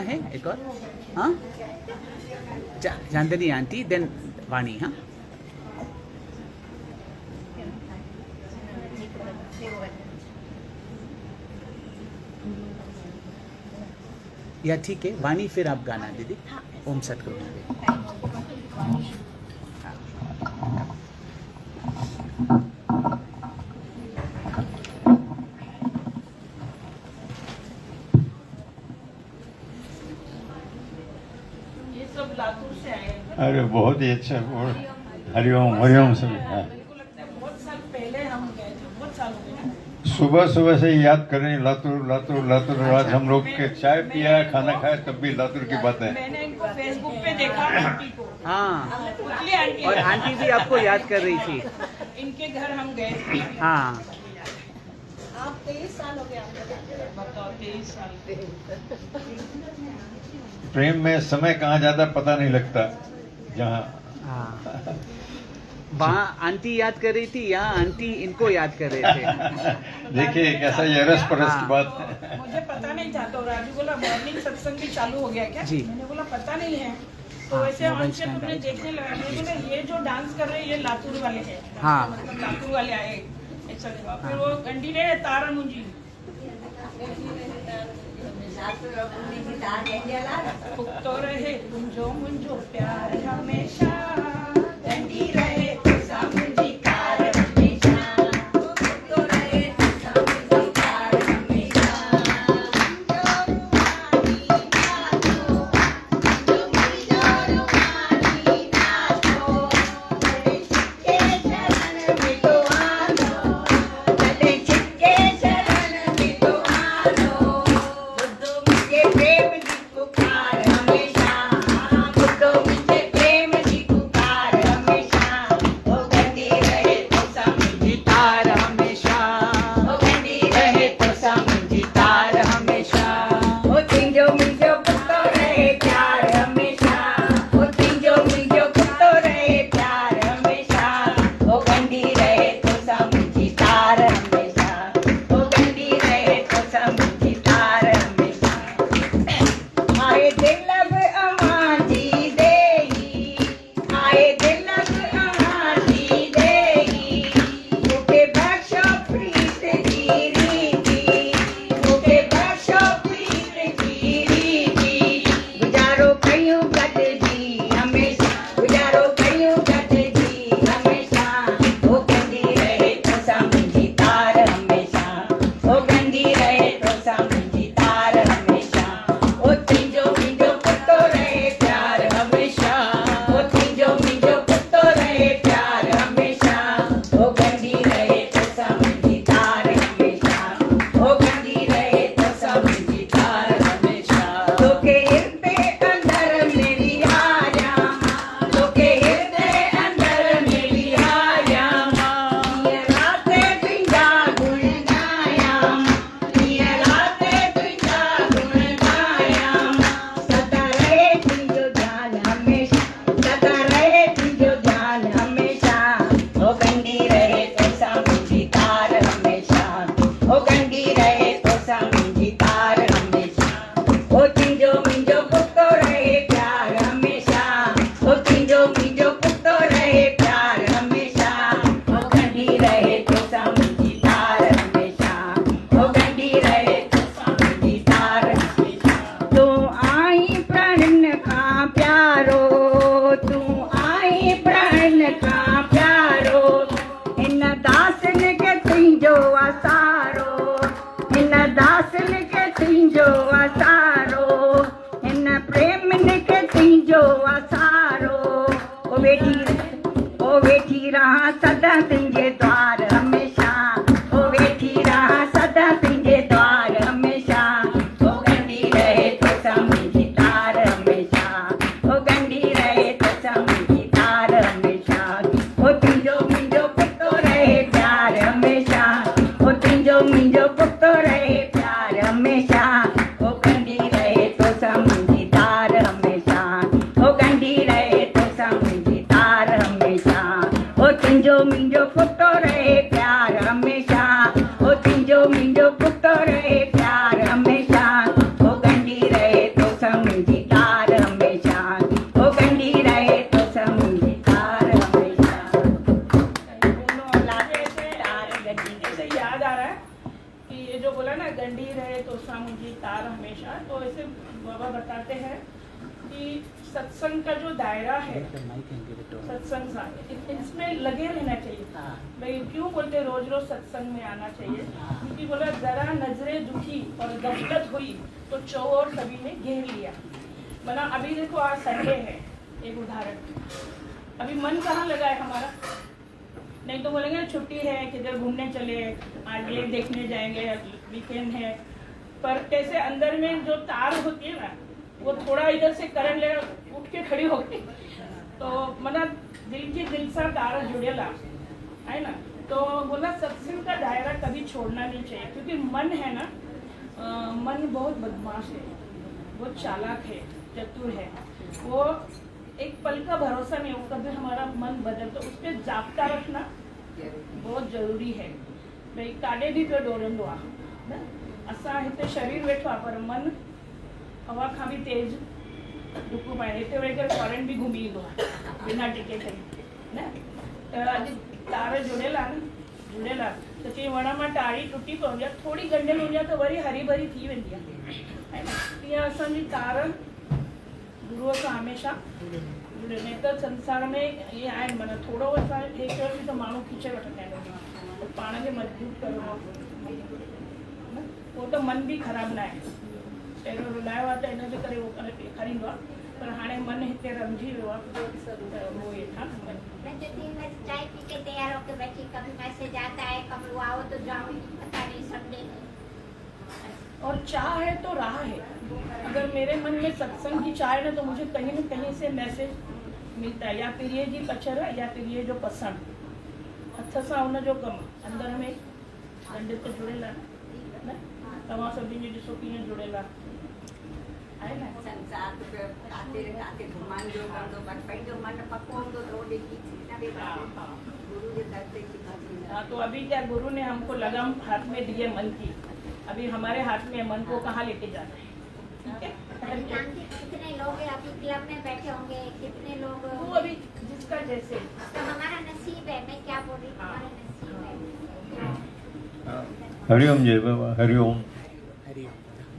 है एक और? हाँ, चांदनी आंटी, देन वाणी। हाँ, या ठीक है, वाणी फिर आप गाना दीदी। ओम सतगुरु ये सब लातूर से आए हैं। अरे बहुत ही अच्छा। हरिओम हरिओम सभी। हाँ, मेरे को लगता है बहुत साल पहले हम गए थे, बहुत साल हो गए। सुबह सुबह से याद करें लातूर लातूर लातूर। आज हम लोग के चाय पिया खाना खाया तब भी लातूर की बातें। मैंने इनको फेसबुक पे देखा आंटी को। हाँ, पुतली आंटी और आंटी भी आपको याद कर रही थी। इनके घर हम गए थे। हाँ, आप 23 साल हो गए बताओ, 23 साल पे। प्रेम में समय कहाँ जाता पता नहीं लगता। जहाँ हाँ, वहाँ आंटी याद कर रही थी, यहाँ आंटी इनको याद कर रहे थे। देखिए कैसा ये रस परस की बात। मुझे पता नहीं था, तो राजू बोला मॉर्निंग सत्संग भी चालू हो गया क्या? जी। मैंने बोला पता नहीं है। तो हाँ, वैसे मोबाइल हमसे स्टैंड तुमने है। देखने लगा। मैंने बोला ये जो डांस कर रहे हैं ये लातूर वाले हैं। हाँ। मतलब लातूर वाले आए ऐसा देखा। फिर वो गंडी ने तारा मुंजी तो रहे मुंजो मुंजो प्यार हमेशा, गंडी रहे तुसा मुंजी कार हमेशा, तो रहे तुसा मुंजी कार हमेशा। वेठी रहा सदा तुंहिंजे द्वार हमेशा, ओ वेठी रहा सदा तुंहिंजे द्वार हमेशा, ओ गंढी रहे तोसां मुंहिंजी तार हमेशा, ओ गंढी रहे तोसां मुंहिंजी तार हमेशा, ओ तुंहिंजो मुंहिंजो पुतो रहे प्यार हमेशा, ओ तुंहिंजो मुंहिंजो पुतो रहे प्यार हमेशा, ओ गंढी रहे तोसां मुंहिंजी तार हमेशा, ओ गंढी रहे तोसां मुंहिंजी तार हमेशा, ओ तुंहिंजो मुंहिंजो पुतो रहे प्यार हमेशा, ओ तुंहिंजो मुंहिंजो पुतो रहे प्यार हमेशा, ओ गंढी रहे तोसां ऐसे याद आ रहा है कि ये जो बोला ना, गंडी रहे तो सामुझी तार हमेशा, तो ऐसे बाबा बताते हैं कि सत्संग का जो दायरा है, सत्संग सा इसमें लगे रहना चाहिए। भाई क्यों बोलते रोज रोज सत्संग में आना चाहिए, क्योंकि बोला जरा नजरें दुखी और गफलत हुई तो चौर सभी ने घेर लिया। बना अभी देखो आज संडे है, एक उदाहरण, अभी मन कहाँ लगा है हमारा? नहीं तो बोलेंगे छुट्टी है, किधर घूमने चले, आज ये देखने जाएंगे, वीकेंड है। पर कैसे अंदर में जो तार होती है ना, वो थोड़ा इधर से करंट लेगा, उठ के खड़ी हो गई, तो मना दिल की दिल सा तार जुड़ेला है ना। तो बोला सत्संग का दायरा कभी छोड़ना नहीं चाहिए, क्योंकि मन है ना, मन बहुत बदमाश है, बहुत चालाक है, चतुर है। वो एक पल का भरोसा नहीं, वो कभी हमारा मन बदल, तो उस पर जागता रखना बहुत जरूरी है। भाई काॾे बि पियो डोड़ंदो आहे न, असां हिते शरीर वेठो आहे पर मन हवा खां बि तेज डुकूं पाए, हिते वेही करे फॉरेन बि घुमी ईंदो आहे बिना टिकट न। त अॼु तार जुड़ियल आहे न, जुड़ियल आहे त चई वण मां टाड़ी टुटी पवंदी आहे, थोरी गंढियल हूंदी आहे त वरी हरी भरी थी वेंदी आहे न। तीअं असांजी तार गुरूअ सां हमेशा जुड़े, न त संसार में इहे आहिनि, माना थोरो असां हे कयोसीं त माण्हू खीचे वठंदा आहिनि, पाण खे मजबूत करिणो न, उहो त मन बि ख़राबु न आहे। पहिरियों रुलायो आहे त हिन जे करे उहो करे ॾेखारींदो आहे, पर हाणे मन हिते रमजी वियो आहे त उहो हेठां चाय पी के तैयार होकर बैठी, कभी मैसेज आता है, कभी वो आओ तो जाओ, पता नहीं संडे। और चाह है तो राह है, अगर मेरे मन में सत्संग की चाह है ना, तो मुझे कहीं न कहीं से मैसेज मिलता है, या फिर ये जी पछर या फिर ये जो पसंद हथ सां हुन जो कमु अंदर में ॾंड ते जुड़ियल आहे न। तव्हां सभिनी जी ॾिसो कीअं जुड़ियल आहे न। संसार काते काते घुमान जो कंदो, पर पंहिंजो मन पको हूंदो त ओॾे की गुरु जे दर ते हाँ, तो अभी क्या गुरु ने हमको लगाम हाथ में दी है मन की, अभी हमारे हाथ में मन को कहाँ लेके जाना है, ठीक है। कितने लोग अभी क्लब में बैठे होंगे, कितने लोग, वो अभी जिसका जैसे, तो हमारा नसीब है, मैं क्या बोल रही हूँ, हमारा नसीब है। हरिओम जय बाबा, हरिओम।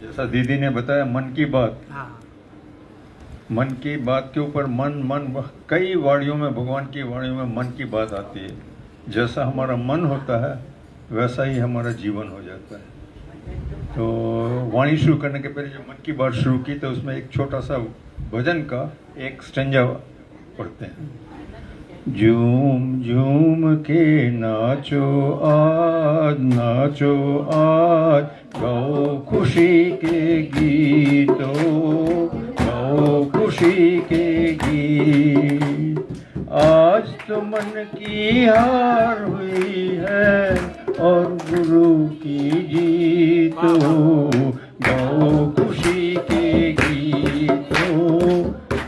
जैसा दीदी ने बताया मन की बात, मन की बात के ऊपर मन कई वाणियों में, भगवान की वाणियों में मन की बात आती है। जैसा हमारा मन होता है वैसा ही हमारा जीवन हो जाता है। तो वाणी शुरू करने के पहले जो मन की बात शुरू की, तो उसमें एक छोटा सा भजन का एक स्टेंजा पढ़ते हैं। झूम झूम के नाचो आज, नाचो आज, गाओ खुशी के गीतों, गाओ खुशी के गीत। आज तो मन की हार हुई है और गुरु की जीत हो, गाओ खुशी के गीत हो।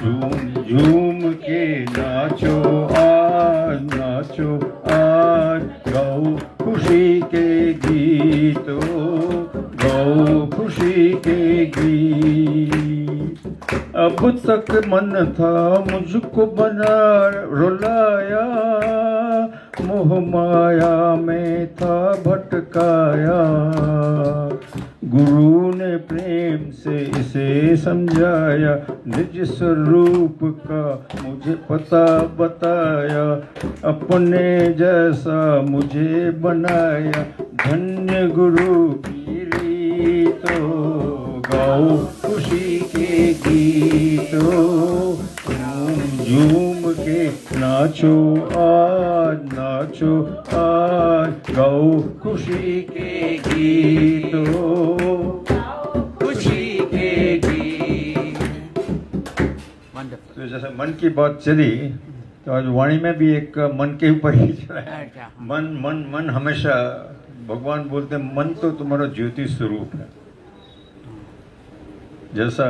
झूम झूम के नाचो आज, नाचो आज, गाओ खुशी के गीत हो, गाओ खुशी के गीत। अब तक मन था मुझको बना रुलाया, मोह माया में था भटकाया। गुरु ने प्रेम से इसे समझाया, निज स्वरूप का मुझे पता बताया। अपने जैसा मुझे बनाया, धन्य गुरु की रीतो। गाओ खुशी के गीतों, झूम के नाचो आज, नाचो आज, गाओ खुशी के गीतों, खुशी के गीत। तो जैसे मन की बात चली, तो आज वाणी में भी एक मन के ऊपर ही चला है। मन मन मन हमेशा, भगवान बोलते हैं मन तो तुम्हारा ज्योति स्वरूप है। जैसा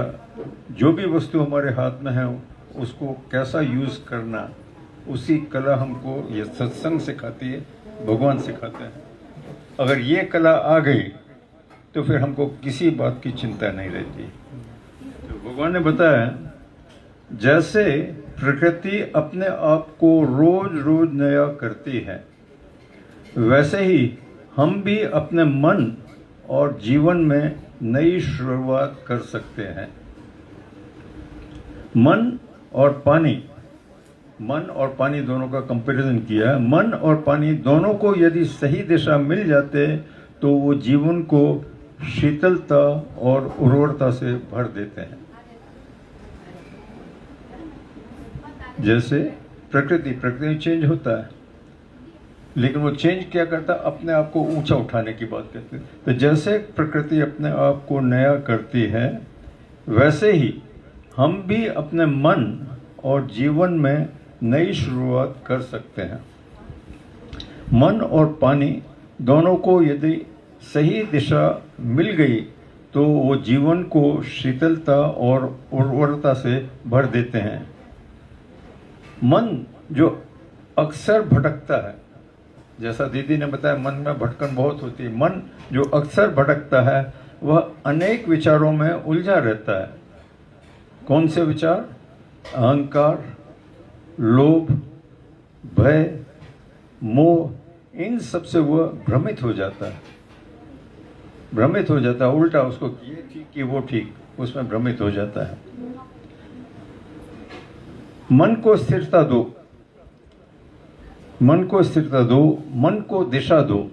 जो भी वस्तु हमारे हाथ में है उसको कैसा यूज करना, उसी कला हमको ये सत्संग सिखाती है, भगवान सिखाते हैं। अगर ये कला आ गई तो फिर हमको किसी बात की चिंता नहीं रहती। तो भगवान ने बताया, जैसे प्रकृति अपने आप को रोज रोज नया करती है, वैसे ही हम भी अपने मन और जीवन में नई शुरुआत कर सकते हैं। मन और पानी दोनों का कंपैरिजन किया है। मन और पानी दोनों को यदि सही दिशा मिल जाते तो वो जीवन को शीतलता और उर्वरता से भर देते हैं। जैसे प्रकृति चेंज होता है, लेकिन वो चेंज क्या करता है? अपने आप को ऊंचा उठाने की बात करते हैं। तो जैसे प्रकृति अपने आप को नया करती है, वैसे ही हम भी अपने मन और जीवन में नई शुरुआत कर सकते हैं। मन और पानी दोनों को यदि सही दिशा मिल गई तो वो जीवन को शीतलता और उर्वरता से भर देते हैं। मन जो अक्सर भटकता है, जैसा दीदी ने बताया, मन में भटकन बहुत होती है। मन जो अक्सर भटकता है वह अनेक विचारों में उलझा रहता है। कौन से विचार? अहंकार, लोभ, भय, मोह, इन सब से वह भ्रमित हो जाता है। उल्टा उसको ये ठीक कि वो ठीक, उसमें भ्रमित हो जाता है। मन को स्थिरता दो, मन को दिशा दो,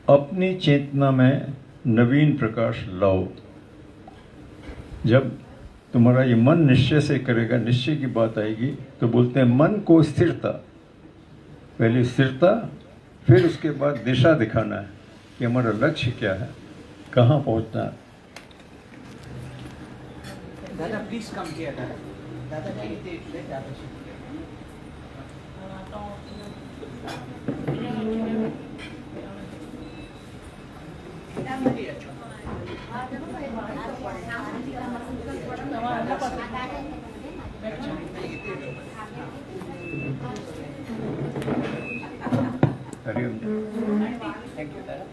अपनी चेतना में नवीन प्रकाश लाओ। जब तुम्हारा ये मन निश्चय से करेगा, निश्चय की बात आएगी, तो बोलते हैं मन को स्थिरता। पहले स्थिरता, फिर उसके बाद दिशा दिखाना है कि हमारा लक्ष्य क्या है, कहाँ पहुँचना है। दादा प्लीज कम किया दादा हरिओम। थैंक यू दादा।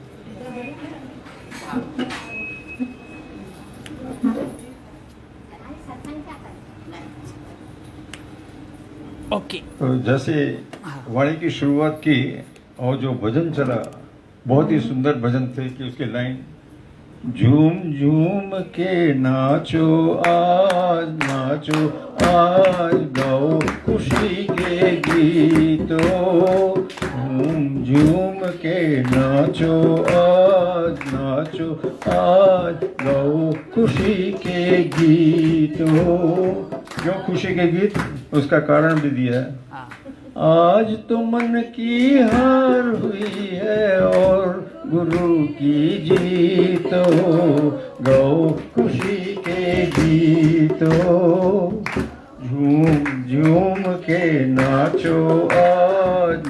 ओके। तो जैसे वाणी की शुरुआत की और जो भजन चला, बहुत ही सुंदर भजन थे कि उसके लाइन, झूम झूम के नाचो आज गाओ खुशी के गीतों। झूम झूम के नाचो आज गाओ खुशी के गीतों। क्यों खुशी के गीत? उसका कारण भी दिया है। आज तो मन की हार हुई है और गुरु की जीत हो, गाओ खुशी के गीत हो। झूम झूम के नाचो आज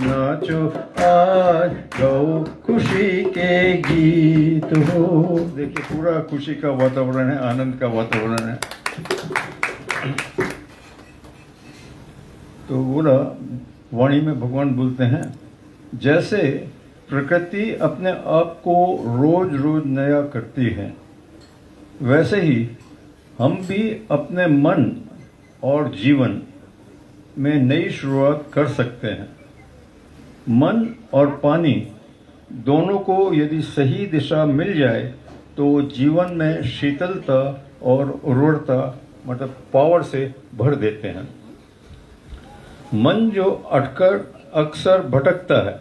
गाओ खुशी के गीत हो। देखिए पूरा खुशी का वातावरण है, आनंद का वातावरण है। तो बोला, वाणी में भगवान बोलते हैं, जैसे प्रकृति अपने आप को रोज रोज नया करती है, वैसे ही हम भी अपने मन और जीवन में नई शुरुआत कर सकते हैं। मन और पानी दोनों को यदि सही दिशा मिल जाए तो जीवन में शीतलता और उर्वरता, मतलब पावर से भर देते हैं। मन जो अक्सर भटकता है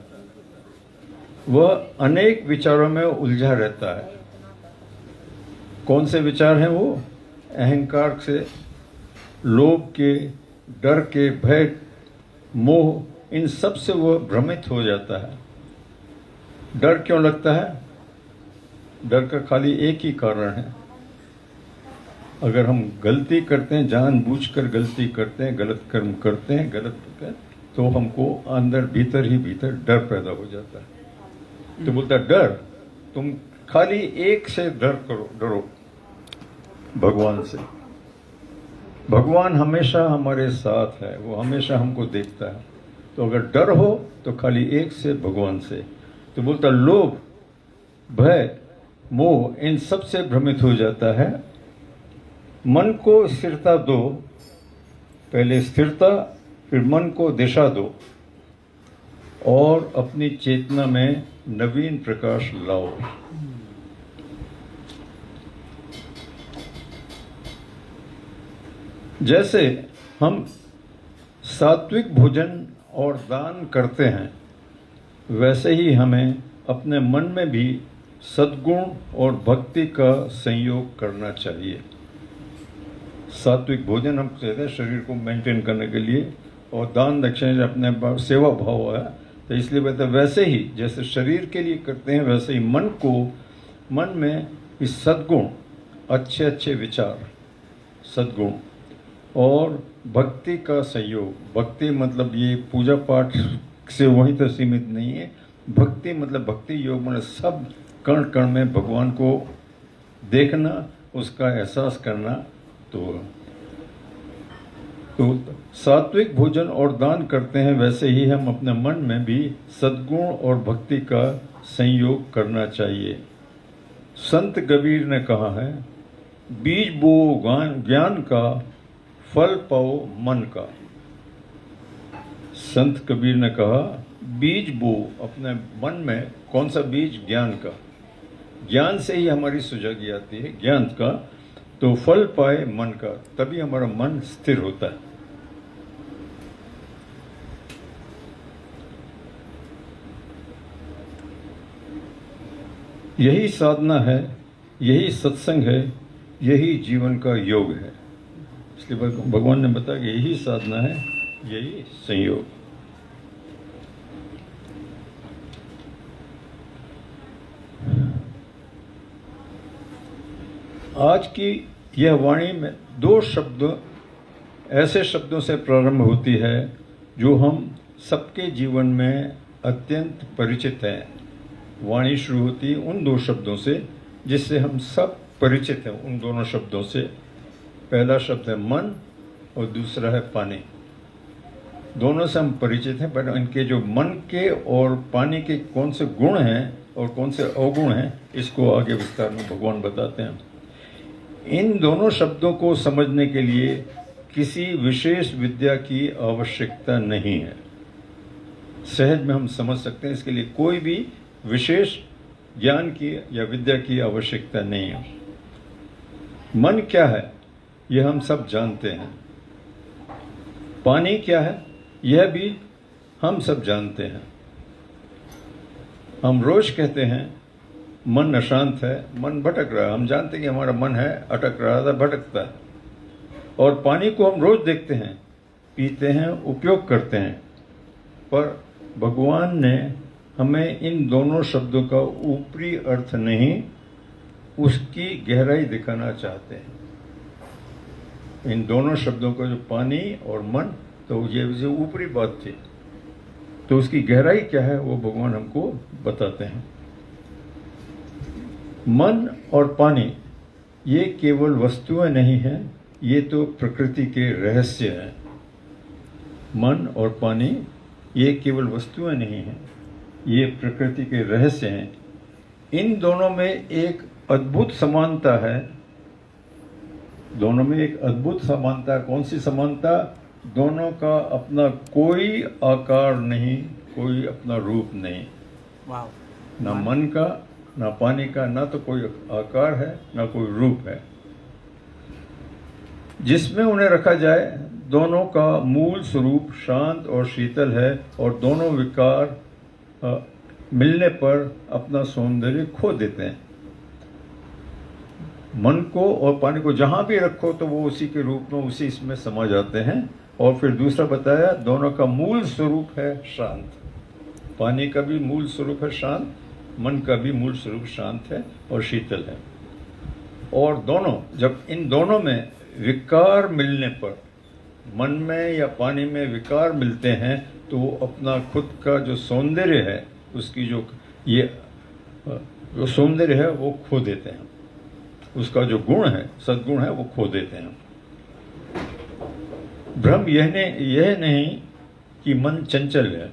वह अनेक विचारों में उलझा रहता है। कौन से विचार हैं वो? अहंकार से, लोभ के, डर के, भय, मोह, इन सब से वह भ्रमित हो जाता है। डर क्यों लगता है? डर का खाली एक ही कारण है, अगर हम गलती करते हैं, जानबूझकर गलती करते हैं, गलत कर्म करते हैं, तो हमको अंदर भीतर ही भीतर डर पैदा हो जाता है। तो बोलता डर, तुम खाली एक से डरो, भगवान से। भगवान हमेशा हमारे साथ है, वो हमेशा हमको देखता है। तो अगर डर हो तो खाली एक से, भगवान से। तो बोलता लोभ, भय, मोह, इन सब से भ्रमित हो जाता है। मन को स्थिरता दो, पहले स्थिरता, फिर मन को दिशा दो। और अपनी चेतना में नवीन प्रकाश लाओ। जैसे हम सात्विक भोजन और दान करते हैं, वैसे ही हमें अपने मन में भी सद्गुण और भक्ति का संयोग करना चाहिए। सात्विक भोजन हम कहते हैं शरीर को मेंटेन करने के लिए, और दान दक्षिणा अपने सेवा भाव है, तो इसलिए कहते हैं वैसे ही जैसे शरीर के लिए करते हैं, वैसे ही मन में इस सद्गुण, अच्छे अच्छे विचार, सद्गुण और भक्ति का संयोग। भक्ति मतलब ये पूजा पाठ से वहीं तक सीमित नहीं है। भक्ति मतलब भक्ति योग मतलब सब कण कण में भगवान को देखना, उसका एहसास करना। तो सात्विक भोजन और दान करते हैं, वैसे ही हम अपने मन में भी सद्गुण और भक्ति का संयोग करना चाहिए। संत कबीर ने कहा है, बीज बो ज्ञान का, फल पाओ मन का। संत कबीर ने कहा, बीज बो अपने मन में, कौन सा बीज? ज्ञान का। ज्ञान से ही हमारी सुजागी आती है, ज्ञान का। तो फल पाए मन का, तभी हमारा मन स्थिर होता है। यही साधना है, यही सत्संग है, यही जीवन का योग है। इसलिए भगवान ने बताया कि यही साधना है, यही संयोग। आज की यह वाणी में 2 शब्द ऐसे शब्दों से प्रारंभ होती है जो हम सबके जीवन में अत्यंत परिचित हैं। वाणी शुरू होती है उन 2 शब्दों से जिससे हम सब परिचित हैं, उन दोनों शब्दों से। पहला शब्द है मन और दूसरा है पानी। दोनों से हम परिचित हैं, पर इनके जो मन के और पानी के कौन से गुण हैं और कौन से अवगुण हैं, इसको आगे विस्तार में भगवान बताते हैं। इन दोनों शब्दों को समझने के लिए किसी विशेष विद्या की आवश्यकता नहीं है, सहज में हम समझ सकते हैं। इसके लिए कोई भी विशेष ज्ञान की या विद्या की आवश्यकता नहीं है। मन क्या है यह हम सब जानते हैं, पानी क्या है यह भी हम सब जानते हैं। हम रोज कहते हैं मन अशांत है, मन भटक रहा है। हम जानते हैं कि हमारा मन है, अटक रहा था, भटकता है। और पानी को हम रोज देखते हैं, पीते हैं, उपयोग करते हैं। पर भगवान ने हमें इन दोनों शब्दों का ऊपरी अर्थ नहीं, उसकी गहराई दिखाना चाहते हैं। इन दोनों शब्दों का जो पानी और मन, तो ये जो ऊपरी बात थी, तो उसकी गहराई क्या है वो भगवान हमको बताते हैं। मन और पानी ये केवल वस्तुएं नहीं हैं, ये तो प्रकृति के रहस्य हैं। मन और पानी ये केवल वस्तुएं नहीं हैं, ये प्रकृति के रहस्य हैं। इन दोनों में एक अद्भुत समानता है। दोनों में एक अद्भुत समानता। कौन सी समानता? दोनों का अपना कोई आकार नहीं, कोई अपना रूप नहीं। ना मन का, ना पानी का, ना तो कोई आकार है, ना कोई रूप है। जिसमें उन्हें रखा जाए, दोनों का मूल स्वरूप शांत और शीतल है, और दोनों विकार मिलने पर अपना सौंदर्य खो देते हैं। मन को और पानी को जहां भी रखो तो वो उसी के रूप में, उसी इसमें समा जाते हैं। और फिर दूसरा बताया, दोनों का मूल स्वरूप है शांत। पानी का भी मूल स्वरूप है शांत, मन का भी मूल स्वरूप शांत है और शीतल है। और दोनों, जब इन दोनों में विकार मिलने पर, मन में या पानी में विकार मिलते हैं, तो वो अपना खुद का जो सौंदर्य है, उसकी जो सौंदर्य है वो खो देते हैं। उसका जो गुण है, सद्गुण है, वो खो देते हैं। भ्रम यह नहीं कि मन चंचल है।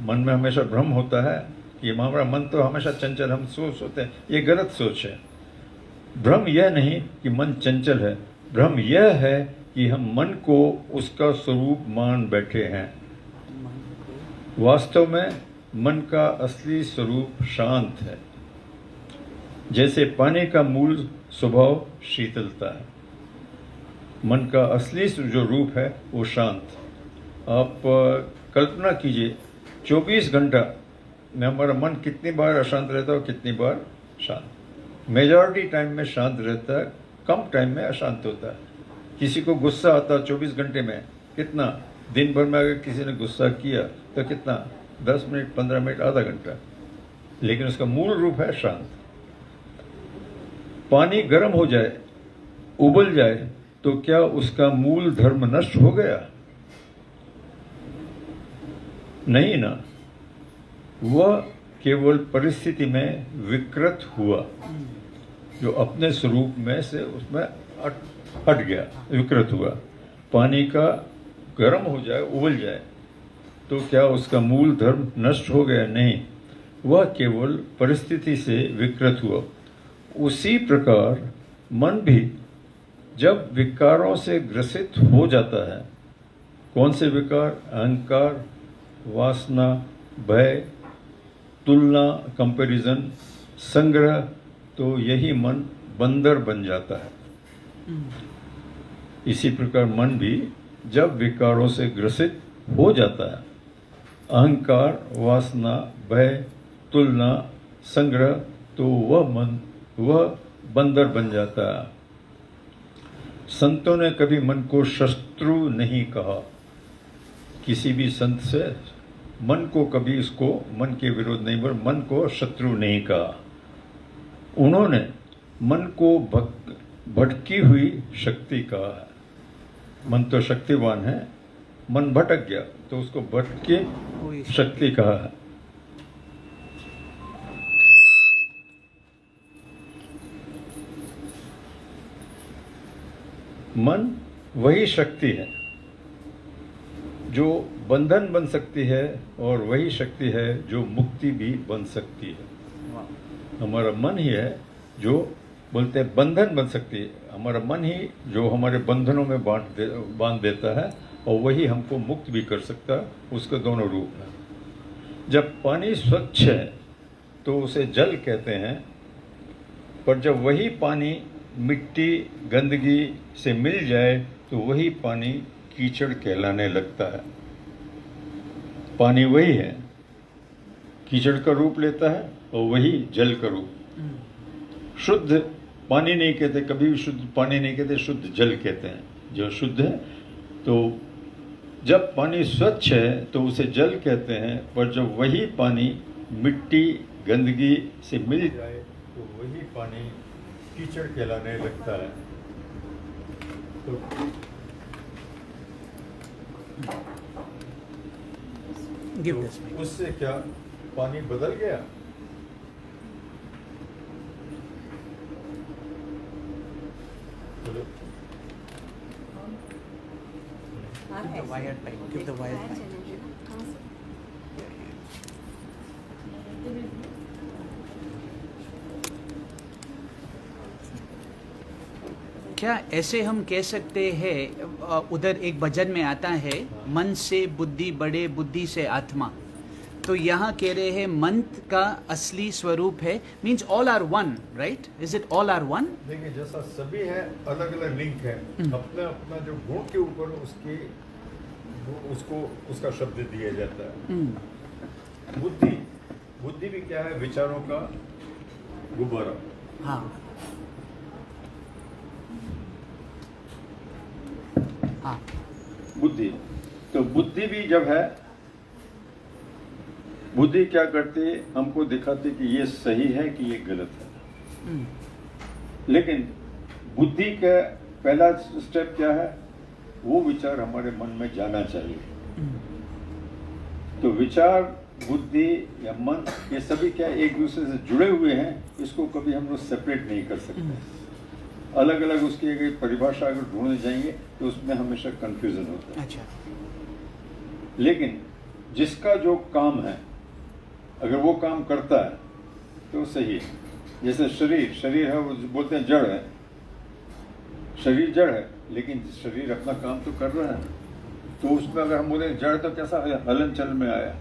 मन में हमेशा भ्रम होता है कि हमारा मन तो हमेशा चंचल, हम सोचते हैं, ये गलत सोच है। भ्रम यह नहीं कि मन चंचल है, भ्रम यह है कि हम मन को उसका स्वरूप मान बैठे हैं। वास्तव में मन का असली स्वरूप शांत है। जैसे पानी का मूल स्वभाव शीतलता है, मन का असली जो रूप है वो शांत। आप कल्पना कीजिए 24 घंटा में हमारा मन कितनी बार अशांत रहता है और कितनी बार शांत। मेजॉरिटी टाइम में शांत रहता है, कम टाइम में अशांत होता है। किसी को गुस्सा आता है 24 घंटे में कितना, दिन भर में अगर किसी ने गुस्सा किया तो कितना, 10 मिनट, 15 मिनट, आधा घंटा, लेकिन उसका मूल रूप है शांत। पानी गर्म हो जाए, उबल जाए तो क्या उसका मूल धर्म नष्ट हो गया? नहीं ना, वह केवल परिस्थिति में विकृत हुआ, जो अपने स्वरूप में से उसमें हट गया, विकृत हुआ। पानी का गर्म हो जाए, उबल जाए तो क्या उसका मूल धर्म नष्ट हो गया? नहीं, वह केवल परिस्थिति से विकृत हुआ। उसी प्रकार मन भी जब विकारों से ग्रसित हो जाता है, कौन से विकार? अहंकार, वासना, भय, तुलना, कंपैरिजन, संग्रह, तो यही मन बंदर बन जाता है। इसी प्रकार मन भी जब विकारों से ग्रसित हो जाता है, अहंकार, वासना, भय, तुलना, संग्रह, तो वह बंदर बन जाता है। संतों ने कभी मन को शत्रु नहीं कहा। किसी भी संत से मन को कभी इसको मन के विरोध नहीं बोला, मन को शत्रु नहीं कहा। उन्होंने मन को भटकी हुई शक्ति कहा है। मन तो शक्तिवान है, मन भटक गया तो उसको भटके शक्ति कहा है। मन वही शक्ति है जो बंधन बन सकती है, और वही शक्ति है जो मुक्ति भी बन सकती है। हमारा मन ही है जो बोलते हैं बंधन बन सकती है। हमारा मन ही जो हमारे बंधनों में बांध देता है, और वही हमको मुक्त भी कर सकता है। उसके दोनों रूप हैं। जब पानी स्वच्छ है तो उसे जल कहते हैं, पर जब वही पानी मिट्टी, गंदगी से मिल जाए तो वही पानी कीचड़ कहलाने लगता है। पानी वही है, कीचड़ का रूप लेता है, और वही जल का रूप। शुद्ध पानी नहीं कहते, कभी भी शुद्ध पानी नहीं कहते, शुद्ध जल कहते हैं। जो शुद्ध है, तो जब पानी स्वच्छ है तो उसे जल कहते हैं, पर जब वही पानी मिट्टी, गंदगी से मिल जाए तो वही पानी कीचड़ कहलाने लगता है। तो उससे क्या पानी बदल गया? बोलो। Give the wire pipe. Give the wire pipe. क्या ऐसे हम कह सकते हैं, उधर एक भजन में आता है, मन से बुद्धि बढ़े, बुद्धि से आत्मा। तो यहाँ कह रहे हैं मन का असली स्वरूप है, means all are one, right? Is it all are one? देखिए, जैसा सभी है, अलग अलग लिंक है। अपना अपना जो गुण के ऊपर उसका शब्द दिया जाता है। बुद्धि भी क्या है? विचारों का गुब्बारा। हाँ हाँ, बुद्धि। तो बुद्धि भी जब है, बुद्धि क्या करती है? हमको दिखाती कि ये सही है कि ये गलत है। लेकिन बुद्धि का पहला स्टेप क्या है? वो विचार हमारे मन में जाना चाहिए। तो विचार, बुद्धि या मन, ये सभी क्या एक दूसरे से जुड़े हुए हैं। इसको कभी हम लोग सेपरेट नहीं कर सकते। अलग अलग उसकी एक परिभाषा अगर ढूंढने जाएंगे तो उसमें हमेशा कंफ्यूजन होता है। अच्छा। लेकिन जिसका जो काम है, अगर वो काम करता है तो सही है। जैसे शरीर है, वो बोलते हैं जड़ है। शरीर जड़ है, लेकिन शरीर अपना काम तो कर रहा है। तो उसमें अगर हम बोले जड़, तो कैसा हलन चलन में आया,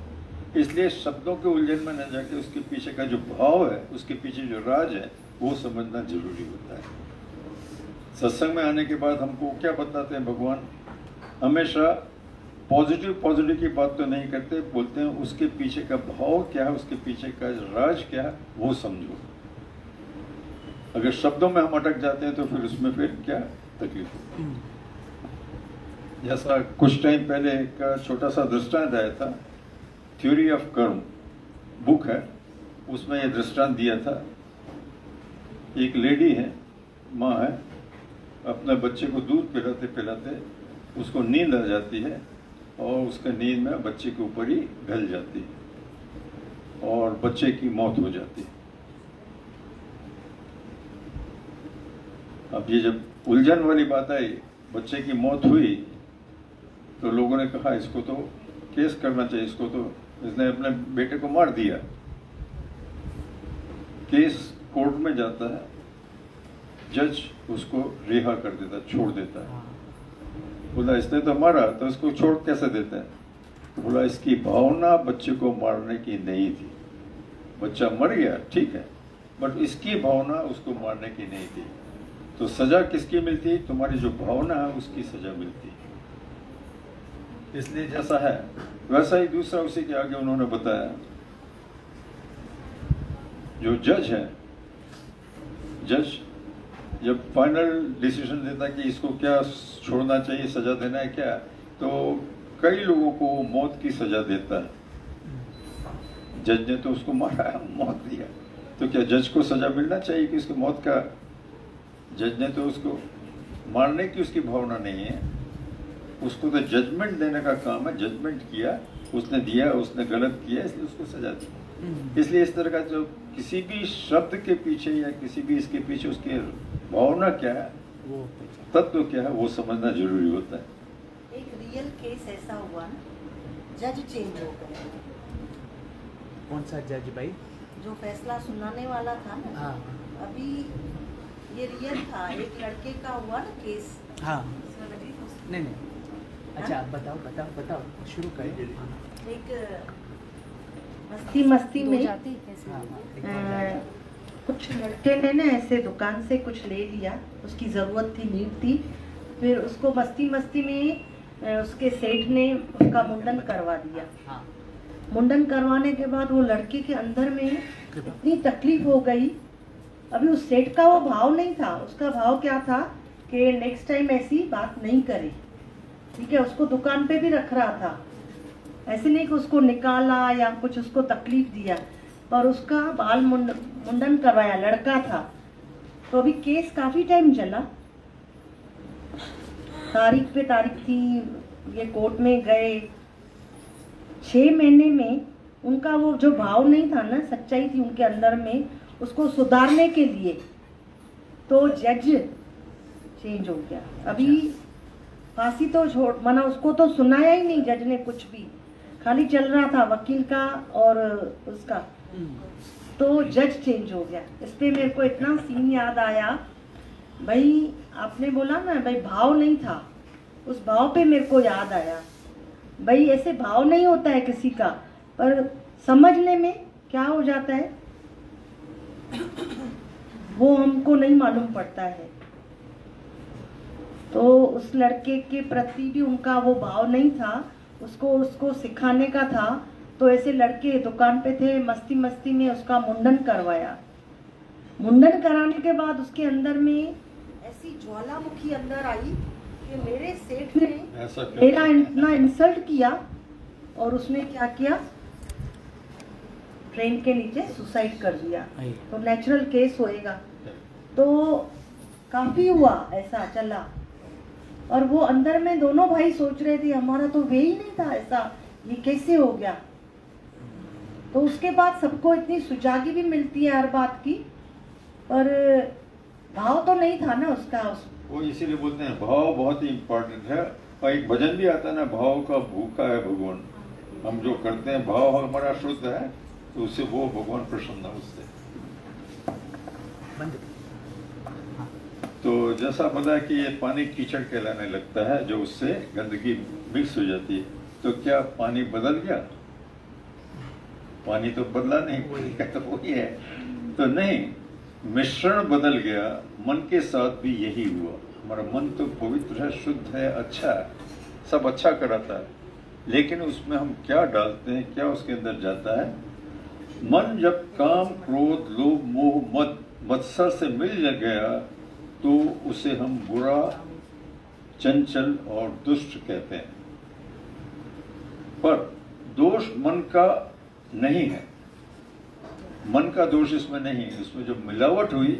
इसलिए शब्दों के उलझन में न जाके उसके पीछे का जो भाव है, उसके पीछे जो राज है, वो समझना जरूरी होता है। सत्संग में आने के बाद हमको क्या बताते हैं भगवान? हमेशा पॉजिटिव की बात तो नहीं करते, बोलते हैं उसके पीछे का भाव क्या है, उसके पीछे का राज क्या है, वो समझो। अगर शब्दों में हम अटक जाते हैं तो फिर उसमें फिर क्या तकलीफ होती है। जैसा कुछ टाइम पहले एक छोटा सा दृष्टांत आया था, थ्योरी ऑफ कर्म बुक है, उसमें ये दृष्टांत दिया था। एक लेडी है, माँ है, अपने बच्चे को दूध पिलाते पिलाते उसको नींद आ जाती है और उसके नींद में बच्चे के ऊपर ही ढल जाती है और बच्चे की मौत हो जाती है। अब ये जब उलझन वाली बात आई, बच्चे की मौत हुई, तो लोगों ने कहा इसको तो केस करना चाहिए, इसको तो इसने अपने बेटे को मार दिया। केस कोर्ट में जाता है, जज उसको रिहा कर देता, छोड़ देता है। बोला इसने तो मारा, तो इसको छोड़ कैसे देता है? तो बोला इसकी भावना बच्चे को मारने की नहीं थी। बच्चा मर गया ठीक है, बट इसकी भावना उसको मारने की नहीं थी। तो सजा किसकी मिलती? तुम्हारी जो भावना है उसकी सजा मिलती। इसलिए जैसा है वैसा ही दूसरा उसी के आगे उन्होंने बताया, जो जज है, जज जब फाइनल डिसीजन देता है कि इसको क्या छोड़ना चाहिए, सजा देना है क्या, तो कई लोगों को मौत की सजा देता है। जज ने तो उसको मारा, मौत दिया, तो क्या जज को सजा मिलना चाहिए कि उसकी मौत का? जज ने तो उसको मारने की उसकी भावना नहीं है, उसको तो जजमेंट देने का काम है। जजमेंट किया उसने, दिया उसने, गलत किया इसलिए उसको सजा दी। इसलिए इस तरह का जो किसी भी शब्द के पीछे या किसी भी इसके पीछे उसकी भावना क्या है, वो तत्व क्या है, वो समझना जरूरी होता है। एक रियल केस ऐसा हुआ ना, जज चेंज हो गए। कौन सा जज भाई? जो फैसला सुनाने वाला था ना, हाँ अभी ये रियल था। एक लड़के का हुआ ना केस। हाँ उसमें नहीं अच्छा आप बताओ शुरू करें। एक मस्ती में हाँ, कुछ लड़के ने ना ऐसे दुकान से कुछ ले लिया, उसकी ज़रूरत थी, नीड थी। फिर उसको मस्ती में उसके सेठ ने उसका मुंडन करवा दिया। हाँ। मुंडन करवाने के बाद वो लड़के के अंदर में इतनी तकलीफ हो गई। अभी उस सेठ का वो भाव नहीं था, उसका भाव क्या था कि नेक्स्ट टाइम ऐसी बात नहीं करे, ठीक है। उसको दुकान पे भी रख रहा था, ऐसे नहीं कि उसको निकाला या कुछ उसको तकलीफ दिया, पर उसका बाल मुंडन करवाया, लड़का था। तो अभी केस काफ़ी टाइम चला, तारीख पे तारीख थी, ये कोर्ट में गए। 6 महीने में उनका वो जो भाव नहीं था ना, सच्चाई थी उनके अंदर में, उसको सुधारने के लिए तो जज चेंज हो गया। अभी फांसी तो छोड़ मना, उसको तो सुनाया ही नहीं जज ने कुछ भी, खाली चल रहा था वकील का और उसका, तो जज चेंज हो गया। इस पे मेरे को इतना सीन याद आया भाई, आपने बोला ना भाई भाव नहीं था, उस भाव पे मेरे को याद आया भाई, ऐसे भाव नहीं होता है किसी का, पर समझने में क्या हो जाता है वो हमको नहीं मालूम पड़ता है। तो उस लड़के के प्रति भी उनका वो भाव नहीं था, उसको सिखाने का था। तो ऐसे लड़के दुकान पे थे, मस्ती में उसका मुंडन करवाया। मुंडन कराने के बाद उसके अंदर में ऐसी ज्वालामुखी अंदर आई कि मेरे सेठ ने मेरा इतना इंसल्ट किया, और उसने क्या किया, ट्रेन के नीचे सुसाइड कर दिया। तो नेचुरल केस होएगा, तो काफी हुआ, ऐसा चला। और वो अंदर में दोनों भाई सोच रहे थे हमारा तो वे ही नहीं था ऐसा, ये कैसे हो गया। तो उसके बाद सबको इतनी सुजागी भी मिलती है हर बात की, पर भाव तो नहीं था ना उसका। वो इसीलिए बोलते हैं भाव बहुत ही इम्पोर्टेंट है। और एक भजन भी आता है ना, भाव का भूखा है भगवान। हम जो करते हैं भाव हमारा शुद्ध है, तो उससे वो भगवान प्रसन्न है उससे। तो जैसा बताया कि ये पानी कीचड़ कहलाने लगता है, जो उससे गंदगी मिक्स हो जाती है। तो क्या पानी बदल गया? पानी तो बदला नहीं, पानी का तो वही है। तो नहीं, मिश्रण बदल गया, मन के साथ भी यही हुआ। हमारा मन तो पवित्र है, शुद्ध है, अच्छा है, सब अच्छा कराता है, लेकिन उसमें हम क्या डालते हैं, क्या उसके अंदर जाता है। मन जब काम, क्रोध, लोभ, मोह, मद, मत्सर से मिल गया तो उसे हम बुरा, चंचल और दुष्ट कहते हैं। पर दोष मन का नहीं है, मन का दोष इसमें नहीं है। इसमें जब मिलावट हुई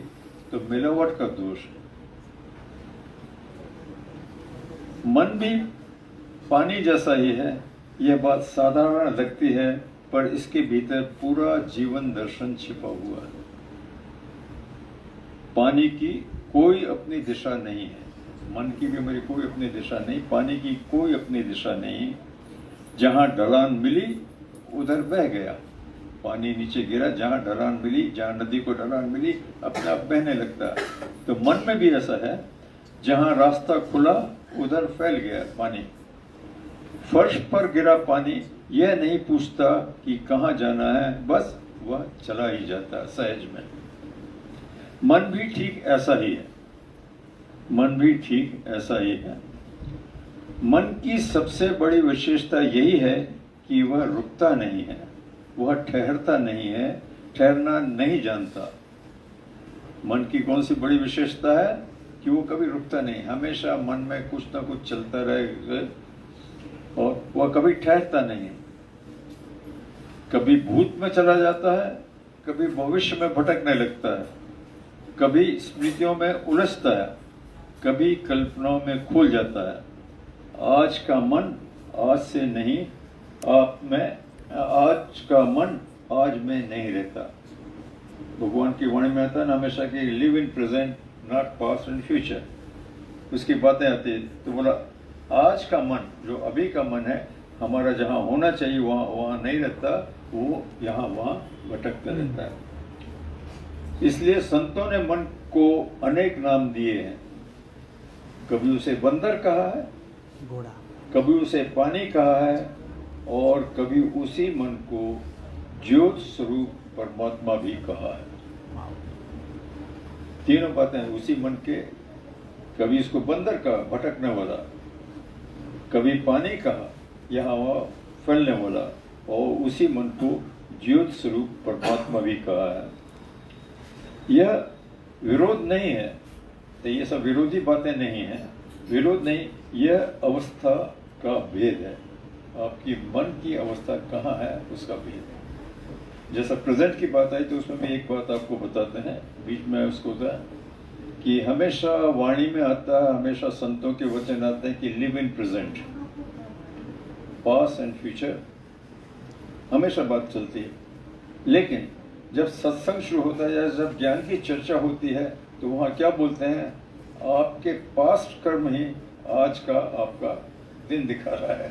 तो मिलावट का दोष है। मन भी पानी जैसा ही है, यह बात साधारण लगती है, पर इसके भीतर पूरा जीवन दर्शन छिपा हुआ है। पानी की कोई अपनी दिशा नहीं है, मन की भी मेरी कोई अपनी दिशा नहीं, पानी की कोई अपनी दिशा नहीं। जहां ढलान मिली उधर बह गया, पानी नीचे गिरा, जहां ढलान मिली, जहां नदी को ढलान मिली, अपने आप बहने लगता है। तो मन में भी ऐसा है, जहां रास्ता खुला उधर फैल गया पानी। फर्श पर गिरा पानी यह नहीं पूछता कि कहां जाना है, बस वह चला ही जाता है सहज में। मन भी ठीक ऐसा ही है, मन भी ठीक ऐसा ही है। मन की सबसे बड़ी विशेषता यही है कि वह रुकता नहीं है, वह ठहरता नहीं है, ठहरना नहीं जानता। मन की कौन सी बड़ी विशेषता है कि वो कभी रुकता नहीं, हमेशा मन में कुछ ना कुछ चलता रहे और वह कभी ठहरता नहीं। कभी भूत में चला जाता है, कभी भविष्य में भटकने लगता है, कभी स्मृतियों में उलझता है, कभी कल्पनाओं में खो जाता है। आज का मन आज से नहीं, आप में, आज का मन आज में नहीं रहता। भगवान की वाणी में आता है ना हमेशा कि live in present, not past and future. उसकी बातें आती है तो बोला आज का मन, जो अभी का मन है, हमारा जहाँ होना चाहिए वहाँ नहीं रहता, वो यहाँ वहाँ भटकता रहता है। इसलिए संतों ने मन को अनेक नाम दिए हैं। कभी उसे बंदर कहा है, घोड़ा, कभी उसे पानी कहा है, और कभी उसी मन को ज्योत स्वरूप परमात्मा भी कहा है। तीनों बातें उसी मन के। कभी इसको बंदर कहा, भटकने वाला, कभी पानी कहा, यहाँ वहाँ फैलने वाला, और उसी मन को ज्योत स्वरूप परमात्मा भी कहा है। यह विरोध नहीं है, तो ये सब विरोधी बातें नहीं है, विरोध नहीं, यह अवस्था का भेद है। आपकी मन की अवस्था कहाँ है उसका भेद है। जैसा प्रेजेंट की बात आई तो उसमें भी एक बात आपको बताते हैं, बीच में उसको होता है कि हमेशा वाणी में आता है, हमेशा संतों के वचन आते हैं कि live in present, past and future, हमेशा बात चलती है। लेकिन जब सत्संग शुरू होता है या जब ज्ञान की चर्चा होती है तो वहाँ क्या बोलते हैं, आपके पास्ट कर्म ही आज का आपका दिन दिखा रहा है।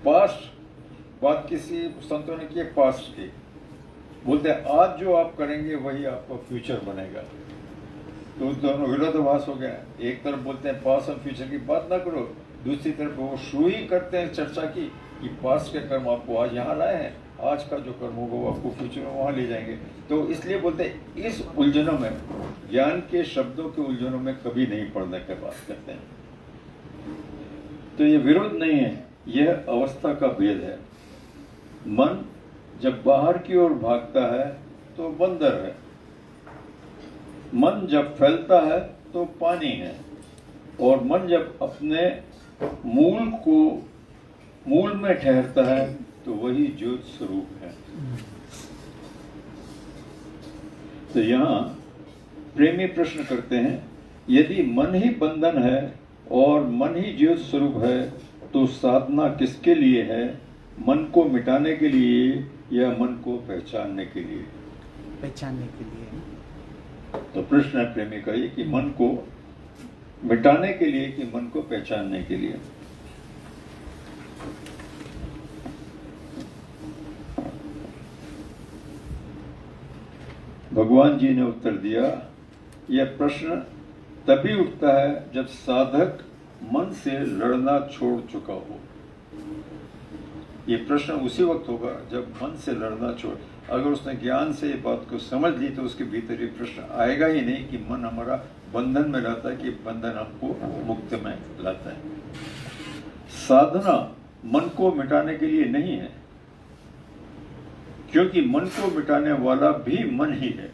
पास्ट बात किसी संतों ने की है, पास्ट की बोलते हैं आज जो आप करेंगे वही आपका फ्यूचर बनेगा। तो दोनों विरोधाभास हो गया। एक तरफ बोलते हैं पास्ट और फ्यूचर की बात ना करो, दूसरी तरफ वो शुरू ही करते हैं चर्चा की कि पास्ट के कर्म आपको आज यहाँ लाए हैं, आज का जो कर्म होगा वो आपको फ्यूचर में वहाँ ले जाएंगे। तो इसलिए बोलते हैं इस उलझनों में, ज्ञान के शब्दों के उलझनों में कभी नहीं पड़ने की बात करते हैं। तो ये विरोध नहीं है, यह अवस्था का भेद है। मन जब बाहर की ओर भागता है तो बंदर है, मन जब फैलता है तो पानी है, और मन जब अपने मूल में ठहरता है तो वही ज्योत स्वरूप है। तो यहाँ प्रेमी प्रश्न करते हैं, यदि मन ही बंधन है और मन ही ज्योत स्वरूप है तो साधना किसके लिए है, मन को मिटाने के लिए या मन को पहचानने के लिए? पहचानने के लिए। तो प्रश्न है प्रेमी का ये कि मन को मिटाने के लिए कि मन को पहचानने के लिए। भगवान जी ने उत्तर दिया, यह प्रश्न तभी उठता है जब साधक मन से लड़ना छोड़ चुका हो। ये प्रश्न उसी वक्त होगा जब मन से लड़ना छोड़, अगर उसने ज्ञान से ये बात को समझ ली तो उसके भीतर ये प्रश्न आएगा ही नहीं कि मन हमारा बंधन में लाता है कि बंधन हमको मुक्त में लाता है। साधना मन को मिटाने के लिए नहीं है, क्योंकि मन को मिटाने वाला भी मन ही है।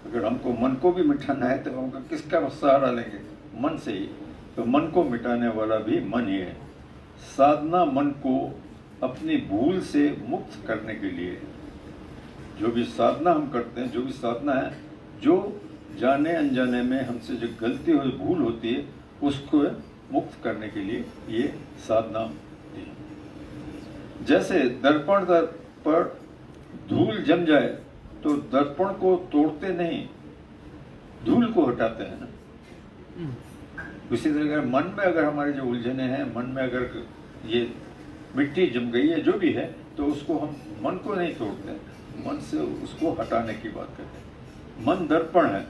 अगर हमको मन को भी मिटाना है तो हम किसका सहारा लेंगे? मन से ही। तो मन को मिटाने वाला भी मन ही है। साधना मन को अपनी भूल से मुक्त करने के लिए, जो भी साधना हम करते हैं, जो भी साधना है, जो जाने अनजाने में हमसे जो गलती हो, भूल होती है, उसको मुक्त करने के लिए ये साधना है। जैसे दर्पण पर धूल जम जाए तो दर्पण को तोड़ते नहीं, धूल को हटाते हैं ना। उसी तरह मन में अगर हमारे जो उलझने हैं, मन में अगर ये मिट्टी जम गई है, जो भी है, तो उसको हम मन को नहीं तोड़ते, मन से उसको हटाने की बात करते हैं। मन दर्पण है,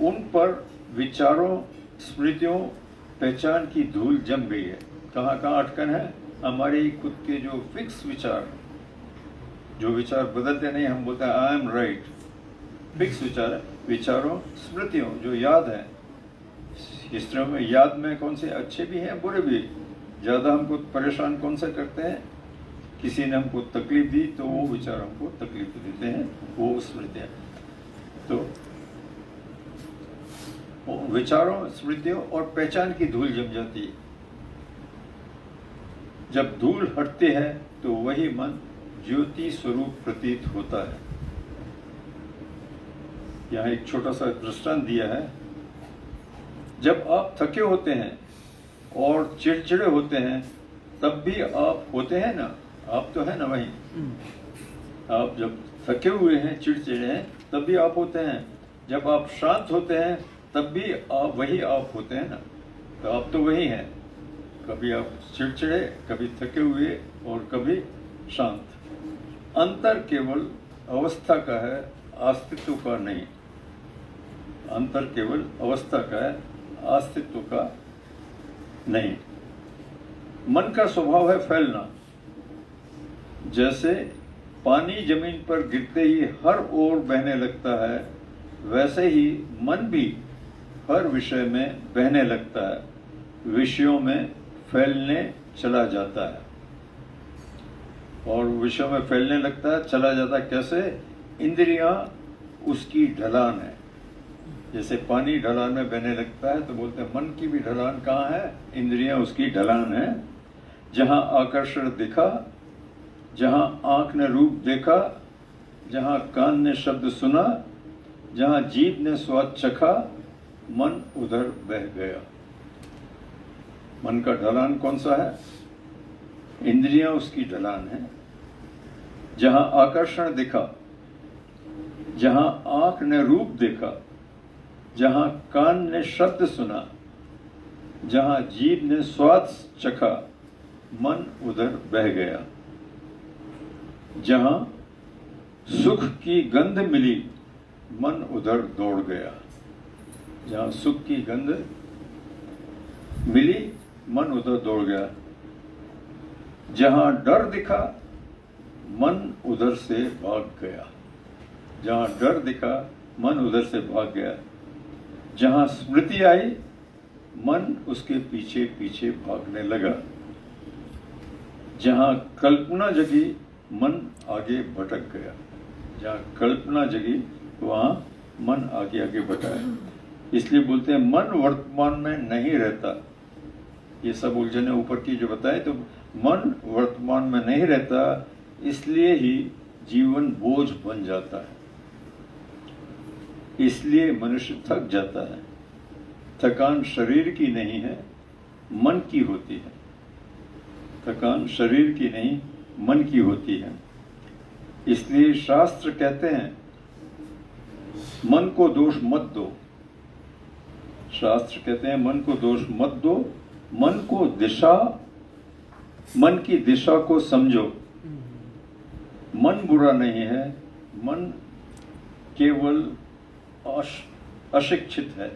उन पर विचारों, स्मृतियों, पहचान की धूल जम गई है। कहाँ कहाँ अटकन है? हमारे खुद के जो फिक्स विचार, जो विचार बदलते नहीं, हम बोलते हैं आई एम राइट, फिक्स विचार है। विचारों, स्मृतियों, जो याद है, हिस्ट्री में याद में कौन से अच्छे भी हैं, बुरे भी। ज़्यादा हमको परेशान कौन से करते हैं? किसी ने हमको तकलीफ दी तो वो विचार हमको तकलीफ देते हैं, वो स्मृतियाँ। तो विचारों, स्मृतियों और पहचान की धूल जम जाती है। जब धूल हटती है तो वही मन ज्योति स्वरूप प्रतीत होता है। यहाँ एक छोटा सा दृष्टांत दिया है। जब आप थके होते हैं और चिड़चिड़े होते हैं, तब भी आप होते हैं ना, आप तो है ना वही। आप जब थके हुए हैं, चिड़चिड़े हैं, तब भी आप होते हैं। जब आप शांत होते हैं, तब भी आप वही आप होते हैं ना। तो आप तो वही हैं, कभी आप चिड़चिड़े, कभी थके हुए और कभी शांत। अंतर केवल अवस्था का है, अस्तित्व का नहीं। अंतर केवल अवस्था का है, अस्तित्व का नहीं। मन का स्वभाव है फैलना। जैसे पानी जमीन पर गिरते ही हर ओर बहने लगता है, वैसे ही मन भी हर विषय में बहने लगता है, विषयों में फैलने चला जाता है। और विषयों में फैलने लगता है, चला जाता है कैसे? इंद्रियां उसकी ढलान है। जैसे पानी ढलान में बहने लगता है, तो बोलते हैं मन की भी ढलान कहाँ है? इंद्रियां उसकी ढलान है। जहाँ आकर्षण दिखा, जहाँ आंख ने रूप देखा, जहाँ कान ने शब्द सुना, जहाँ जीभ ने स्वाद चखा, मन उधर बह गया। मन का ढलान कौन सा है? इंद्रियां उसकी ढलान है। जहाँ आकर्षण दिखा, जहाँ आंख ने रूप देखा, जहाँ कान ने शब्द सुना, जहाँ जीभ ने स्वाद चखा, मन उधर बह गया। जहाँ सुख की गंध मिली, मन उधर दौड़ गया। जहाँ सुख की गंध मिली, मन उधर दौड़ गया। जहाँ डर दिखा, मन उधर से भाग गया। जहाँ डर दिखा, मन उधर से भाग गया। जहाँ स्मृति आई, मन उसके पीछे पीछे भागने लगा। जहाँ कल्पना जगी, मन आगे भटक गया। जहाँ कल्पना जगी, वहाँ मन आगे आगे भटका। इसलिए बोलते हैं मन वर्तमान में नहीं रहता। ये सब उलझने ऊपर की जो बताए, तो मन वर्तमान में नहीं रहता, इसलिए ही जीवन बोझ बन जाता है। इसलिए मनुष्य थक जाता है। थकान शरीर की नहीं है, मन की होती है। थकान शरीर की नहीं, मन की होती है। इसलिए शास्त्र कहते हैं मन को दोष मत दो। शास्त्र कहते हैं मन को दोष मत दो, मन को दिशा, मन की दिशा को समझो। मन बुरा नहीं है, मन केवल अशिक्षित है।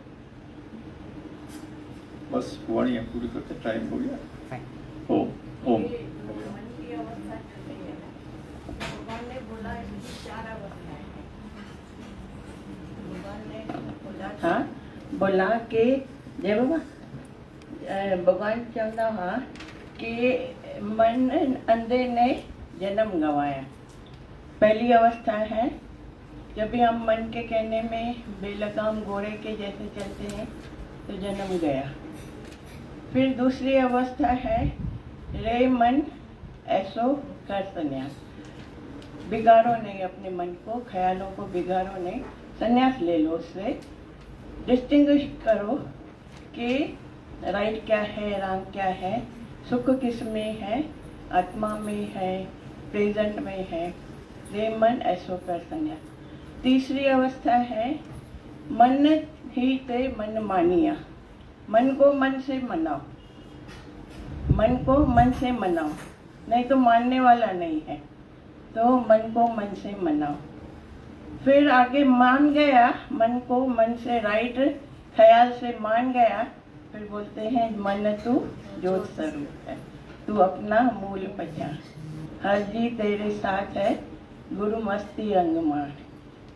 बस वाणी पूरी करते, टाइम हो गया। ओम। बोला कि जय बाबा भगवान चवंदा हुआ कि मन अंधे ने जन्म गंवाया। पहली अवस्था है जब भी हम मन के कहने में बेलगाम घोड़े के जैसे चलते हैं तो जन्म गया। फिर दूसरी अवस्था है रे मन ऐसो कर संन्यास। बिगाड़ो नहीं अपने मन को, ख्यालों को बिगाड़ो नहीं, संन्यास ले लो उससे। डिस्टिंग्विश करो कि राइट क्या है, रॉन्ग क्या है, सुख किस में है, आत्मा में है, प्रेजेंट में है। रे मन ऐसो कर संन्यास। तीसरी अवस्था है मन ही ते मन मानिया। मन को मन से मनाओ, मन को मन से मनाओ, नहीं तो मानने वाला नहीं है, तो मन को मन से मनाओ। फिर आगे मान गया, मन को मन से राइट ख्याल से मान गया, फिर बोलते हैं मन तू ज्योत स्वरूप है, तू अपना मूल पहचान, हर जी तेरे साथ है, गुरु मस्ती रंग मार।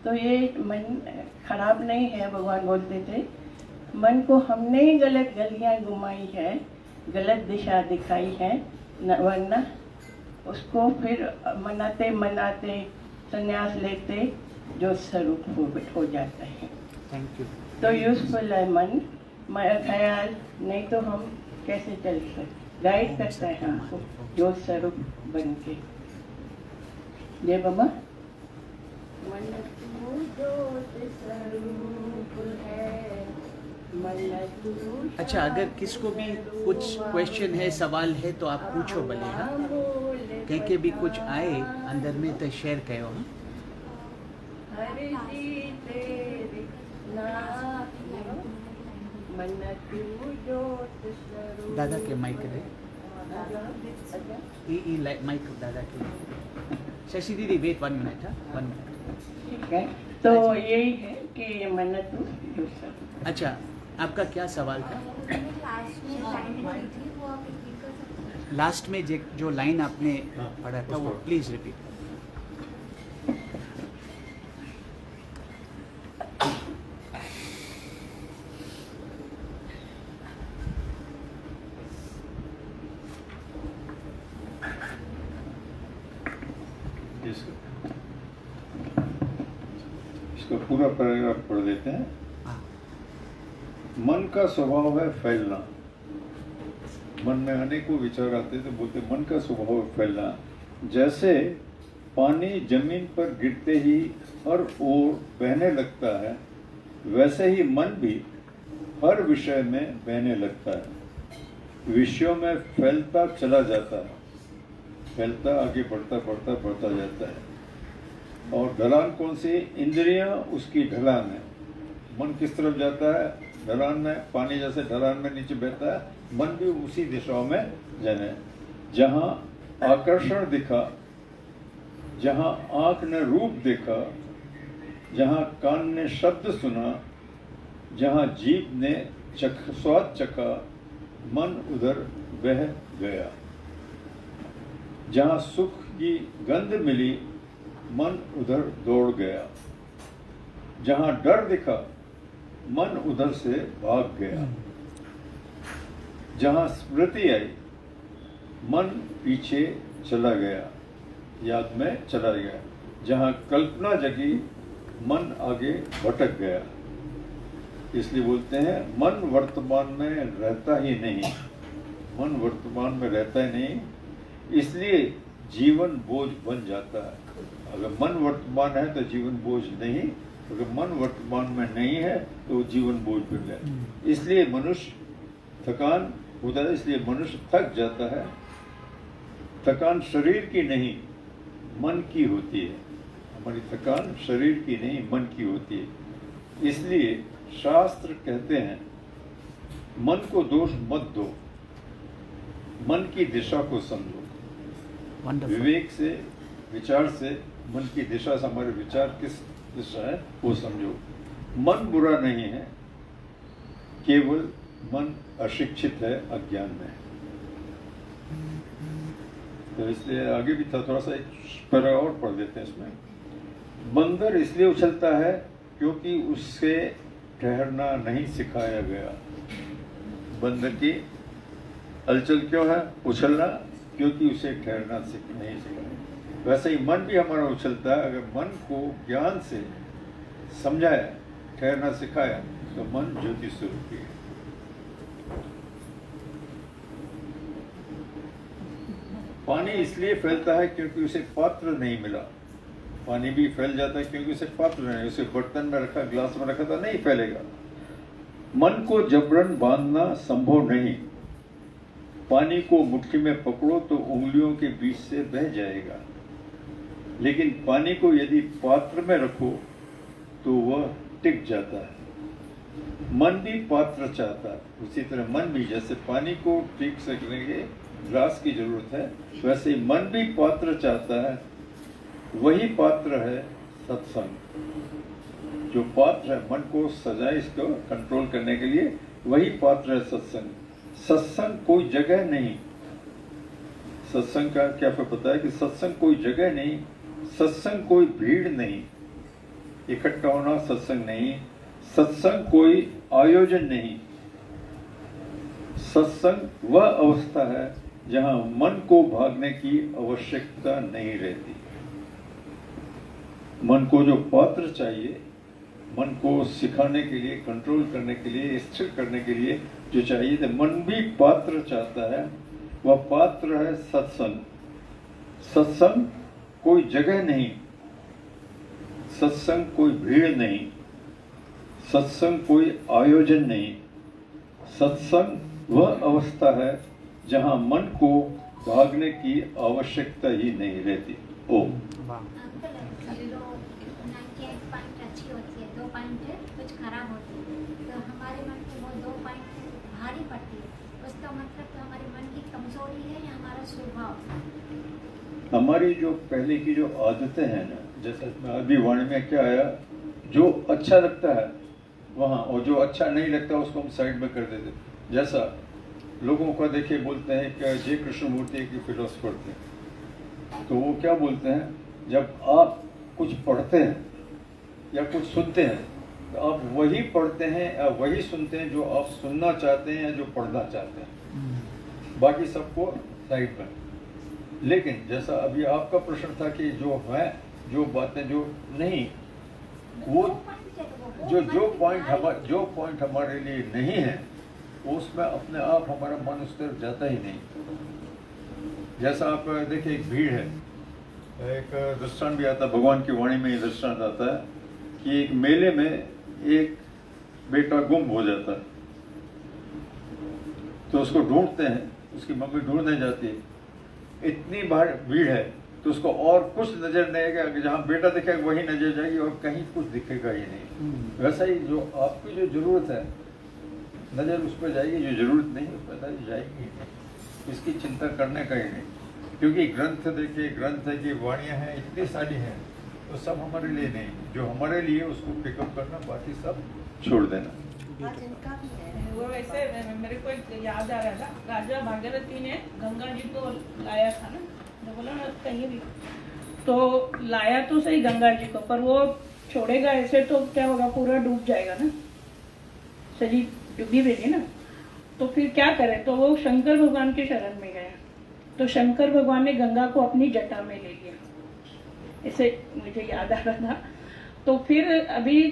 तो ये मन खराब नहीं है। भगवान बोलते थे मन को हमने ही गलत गलियां घुमाई है, गलत दिशा दिखाई है, वरना उसको फिर मनाते मनाते संन्यास लेते जो स्वरूप हो जाता है। Thank you. तो यूजफुल है मन, ख्याल नहीं तो हम कैसे चल सकते, गाइड करता है हमको जो स्वरूप बन के। जय बाबा। मन तू ज्योत स्वरूप है, मन तू। अच्छा, अगर किसको भी कुछ क्वेश्चन है, सवाल है तो आप पूछो भले। हाँ, कहीं के भी कुछ आए अंदर में तो शेयर करो। हर जी तेरे नाथ मन तू ज्योत स्वरूप। दादा के माइक दे, ई माइक दादा के। शशि दीदी वेट 1 मिनट। हाँ, 1 मिनट। ठीक है, तो यही है कि मन तू ज्योत स्वरूप। अच्छा, आपका क्या सवाल था? लास्ट में लाइन पढ़ी थी, वो आप रिपीट कर सकते हैं? लास्ट में जो लाइन आपने पढ़ा था वो प्लीज रिपीट। इसका पूरा पैराग्राफ पढ़ देते हैं। हाँ। मन का स्वभाव है फैलना। मन में अनेकों विचार आते तो बोलते मन का स्वभाव है फैलना। जैसे पानी जमीन पर गिरते ही हर ओर बहने लगता है, वैसे ही मन भी हर विषय में बहने लगता है, विषयों में फैलता चला जाता है, फैलता आगे बढ़ता जाता है। और ढलान कौन सी? इंद्रियां उसकी ढलान है। मन किस तरफ जाता है? ढलान में। पानी जैसे ढलान में नीचे बहता है, मन भी उसी दिशाओं में जाने। जहाँ आकर्षण दिखा, जहाँ आंख ने रूप देखा, जहाँ कान ने शब्द सुना, जहाँ जीभ ने स्वाद चखा, मन उधर बह गया। जहाँ सुख की गंध मिली, मन उधर दौड़ गया। जहाँ डर दिखा, मन उधर से भाग गया। जहाँ स्मृति आई, मन पीछे चला गया, याद में चला गया। जहाँ कल्पना जगी, मन आगे भटक गया। इसलिए बोलते हैं मन वर्तमान में रहता ही नहीं, मन वर्तमान में रहता ही नहीं, इसलिए जीवन बोझ बन जाता है। अगर मन वर्तमान है तो जीवन बोझ नहीं, अगर मन वर्तमान में नहीं है तो जीवन बोझ बन जाए। इसलिए मनुष्य थकान होता है, इसलिए मनुष्य थक जाता है। थकान शरीर की नहीं, मन की होती है। हमारी थकान शरीर की नहीं, मन की होती है। इसलिए शास्त्र कहते हैं मन को दोष मत दो, मन की दिशा को समझो। विवेक से, विचार से, मन की दिशा से हमारे विचार किस दिशा है वो समझो। मन बुरा नहीं है, केवल मन अशिक्षित है, अज्ञान में है। तो इसलिए आगे भी था, थोड़ा सा एक पैरा और पढ़ देते हैं इसमें। बंदर इसलिए उछलता है क्योंकि उससे ठहरना नहीं सिखाया गया। बंदर की हलचल क्यों है? उछलना, क्योंकि उसे ठहरना नहीं सिखाया। वैसे ही मन भी हमारा उछलता है। अगर मन को ज्ञान से समझाया, ठहरना सिखाया, तो मन ज्योति स्वरूप है। पानी इसलिए फैलता है क्योंकि उसे पात्र नहीं मिला। पानी भी फैल जाता है क्योंकि उसे पात्र नहीं, उसे बर्तन में रखा, ग्लास में रखा था, नहीं फैलेगा। मन को जबरन बांधना संभव नहीं। पानी को मुट्ठी में पकड़ो तो उंगलियों के बीच से बह जाएगा, लेकिन पानी को यदि पात्र में रखो तो वह टिक जाता है। मन भी पात्र चाहता है। उसी तरह मन भी, जैसे पानी को टिक सकने के ग्लास की जरूरत है, वैसे ही मन भी पात्र चाहता है। वही पात्र है सत्संग। जो पात्र है, मन को सजाए, इसको कंट्रोल करने के लिए, वही पात्र है सत्संग। सत्संग कोई जगह नहीं। सत्संग का क्या पता है कि सत्संग कोई जगह नहीं, सत्संग कोई भीड़ नहीं। इकट्ठा होना सत्संग नहीं। सत्संग कोई आयोजन नहीं। सत्संग वह अवस्था है जहां मन को भागने की आवश्यकता नहीं रहती। मन को जो पात्र चाहिए, मन को सिखाने के लिए, कंट्रोल करने के लिए, स्थिर करने के लिए जो चाहिए, तो मन भी पात्र चाहता है। वह पात्र है सत्संग। सत्संग कोई जगह नहीं, सत्संग कोई भीड़ नहीं, सत्संग कोई आयोजन नहीं। सत्संग वह अवस्था है जहां मन को भागने की आवश्यकता ही नहीं रहती। ओम। अंकल, जो 98 पॉइंट अच्छी होती है, 2 पॉइंट कुछ खराब होती है, तो हमारे मन पे वो 2 पॉइंट भारी पड़ती है। उसका मतलब तो हमारे मन की कमजोरी है या हमारा स्वभाव? हमारी जो पहले की जो आदतें हैं ना, जैसे अभी वाणी में क्या आया, जो अच्छा लगता है वहाँ, और जो अच्छा नहीं लगता उसको हम साइड में कर देते। जैसा लोगों का देखिए, बोलते हैं कि जय कृष्णमूर्ति की फिलोसफर थे, तो वो क्या बोलते हैं, जब आप कुछ पढ़ते हैं या कुछ सुनते हैं, तो आप वही पढ़ते हैं या वही सुनते हैं जो आप सुनना चाहते हैं या जो पढ़ना चाहते हैं, बाकी सबको साइड में। लेकिन जैसा अभी आपका प्रश्न था कि जो है, जो बातें जो नहीं, वो जो पॉइंट हमारे लिए नहीं है, उसमें अपने आप हमारा मन उस तरफ जाता ही नहीं। जैसा आप देखिए, एक भीड़ है, एक दृष्टांत भी आता, भगवान की वाणी में ये दृष्टांत आता है कि एक मेले में एक बेटा गुम हो जाता है, तो उसको ढूंढते हैं, उसकी मम्मी ढूंढने जाती है। इतनी भीड़ है तो उसको और कुछ नजर नहीं आएगा, जहाँ बेटा दिखेगा वही नजर जाएगी और कहीं कुछ दिखेगा ही नहीं। वैसा ही जो आपकी जो जरूरत है, नजर उस पर जाएगी, जो जरूरत नहीं उस पर जाएगी ही नहीं। इसकी चिंता करने का ही नहीं, क्योंकि ग्रंथ देखिए, ग्रंथ है कि वाणियाँ हैं इतनी सारी हैं, तो सब हमारे लिए नहीं, जो हमारे लिए उसको पिकअप करना, बाकी सब छोड़ देना। वो वैसे मेरे को एक याद आ रहा था, राजा भागीरथी ने गंगा जी को लाया था ना, जो बोला ना कहीं भी, तो लाया तो सही गंगा जी को, पर वो छोड़ेगा ऐसे तो क्या होगा, पूरा डूब जाएगा ना, शरीर डूबी हुई ना। तो फिर क्या करे, तो वो शंकर भगवान के शरण में गया, तो शंकर भगवान ने गंगा को अपनी जटा में ले लिया, ऐसे मुझे याद आ रहा था। तो फिर अभी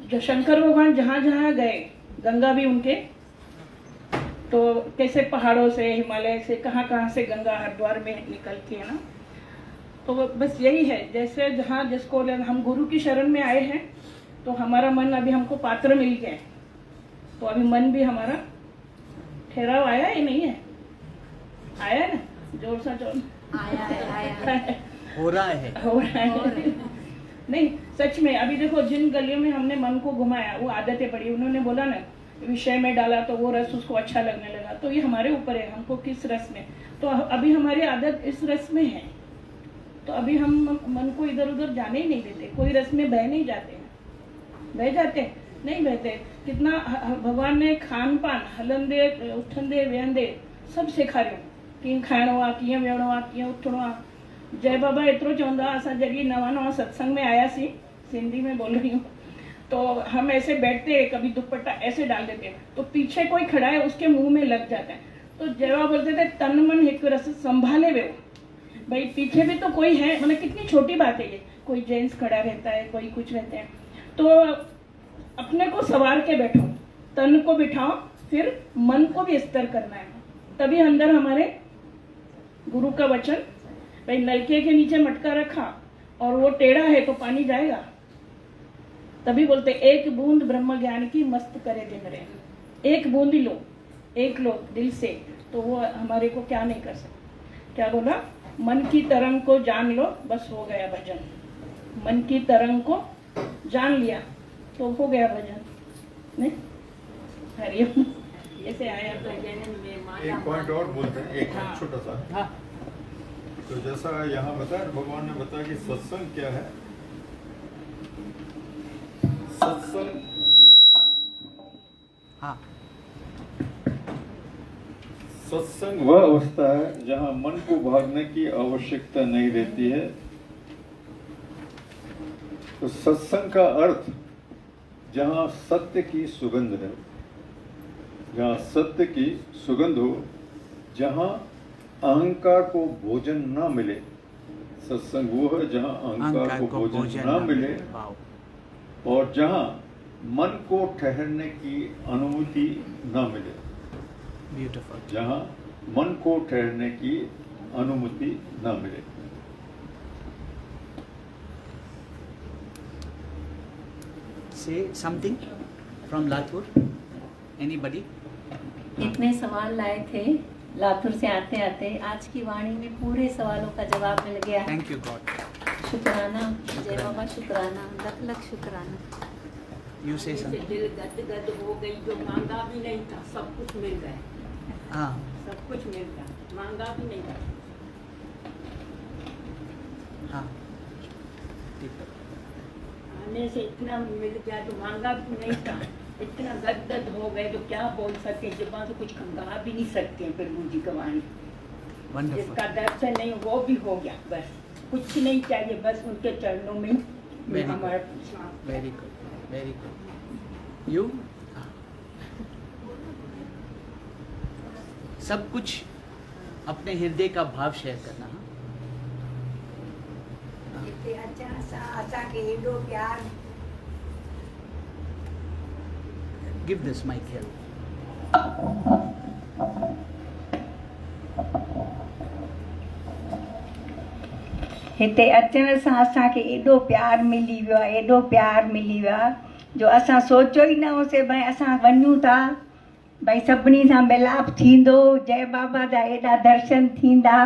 जो शंकर भगवान जहाँ जहाँ गए, गंगा भी उनके, तो कैसे पहाड़ों से, हिमालय से, कहाँ कहाँ से गंगा हरिद्वार में निकलती है ना। तो बस यही है, जैसे जहाँ जिसको हम गुरु की शरण में आए हैं, तो हमारा मन अभी हमको पात्र मिल गया है, तो अभी मन भी हमारा ठहराव आया ही नहीं है, आया है ना, जोर से जोर आया हो रहा है नहीं सच में। अभी देखो, जिन गलियों में हमने मन को घुमाया, वो आदतें पड़ी, उन्होंने बोला ना विषय में डाला तो वो रस उसको अच्छा लगने लगा, तो ये हमारे ऊपर है, हमको किस रस में। तो अभी हमारी आदत इस रस में है, तो अभी हम मन को इधर उधर जाने ही नहीं देते, कोई रस में बह नहीं जाते हैं, बह जाते नहीं बहते। कितना भगवान ने खान पान, हलन दे, उठन दे, वेहन दे, सब सेखारियों, कीअं खाइणो आहे, कीअं वेहणो आहे, कीअं उथणो आहे। जय बाबा एतिरो चवंदा, असां जॾहिं नवां नवां सत्संग में आयासीं, सिंधी में बोल रही हूँ, तो हम ऐसे बैठते हैं, कभी दुपट्टा ऐसे डाल देते हैं, तो पीछे कोई खड़ा है उसके मुंह में लग जाता है। तो जय बाबा बोलते थे तन मन एक रस संभाले वे, भाई पीछे भी तो कोई है, मतलब कितनी छोटी बात है ये, कोई जेंट्स खड़ा रहता है, कोई कुछ रहते हैं, तो अपने को सवार के बैठो, तन को बिठाओ, फिर मन को भी स्थिर करना है, तभी अंदर हमारे गुरु का वचन, भाई नलके के नीचे मटका रखा और वो टेढ़ा है तो पानी जाएगा, तभी बोलते एक बूंद ब्रह्म ज्ञान की मस्त करे दिन रे, एक बूंद ही लो, एक लो दिल से, तो वो हमारे को क्या नहीं कर सकते। क्या बोला, मन की तरंग को जान लो, बस हो गया भजन। मन की तरंग को जान लिया तो हो गया भजन, नहीं? हरिओम। ऐसे आया तो एक पॉइंट और बोलते हैं, एक हाँ। छोटा सा। हाँ तो जैसा यहाँ बताया, भगवान ने बताया कि सत्संग क्या है। सत्संग हाँ सत्संग वह अवस्था है जहाँ मन को भागने की आवश्यकता नहीं रहती है। तो सत्संग का अर्थ जहाँ सत्य की सुगंध है, जहाँ सत्य की सुगंध हो, जहाँ अहंकार को भोजन ना मिले, सत्संग वो है जहाँ अहंकार को भोजन ना मिले, और जहाँ मन को ठहरने की अनुमति ना मिले। ब्यूटीफुल। जहाँ मन को ठहरने की अनुमति ना मिले। Say something from Latur. Anybody? इतने सवाल लाए थे लातूर से आते आते, आज की वाणी में पूरे सवालों का जवाब मिल गया। Thank you God. शुक्राना जय बाबा, शुक्राना, लख लख शुक्राना। You say something. दिल गदगद हो गई, जो मांगा भी नहीं था सब कुछ मिल गया, हाँ सब कुछ मिल गया, मांगा भी नहीं था। हाँ ठीक है। आने से इतना मिल गया जो मांगा भी नहीं था, इतना गदगद हो गए तो क्या बोल सकते, जुबान से कुछ गा भी नहीं सकते प्रभु जी का वाणी। Wonderful. जिसका दर्शन नहीं वो भी हो गया, बस कुछ नहीं चाहिए, बस उनके चरणों में Very good. हमारा Very good. Very good. You? सब कुछ अपने हृदय का भाव शेयर करना। हाँ? जिते असांखे हेॾो प्यार Give this mic here. हिते अचण सां असांखे एॾो प्यार मिली वियो आहे, एॾो प्यार मिली वियो आहे जो असां सोचियो ई न होसीं भई असां वञूं था, भई सभिनी सां मिलाप थींदो, जय बाबा जा एॾा दर्शन थींदा।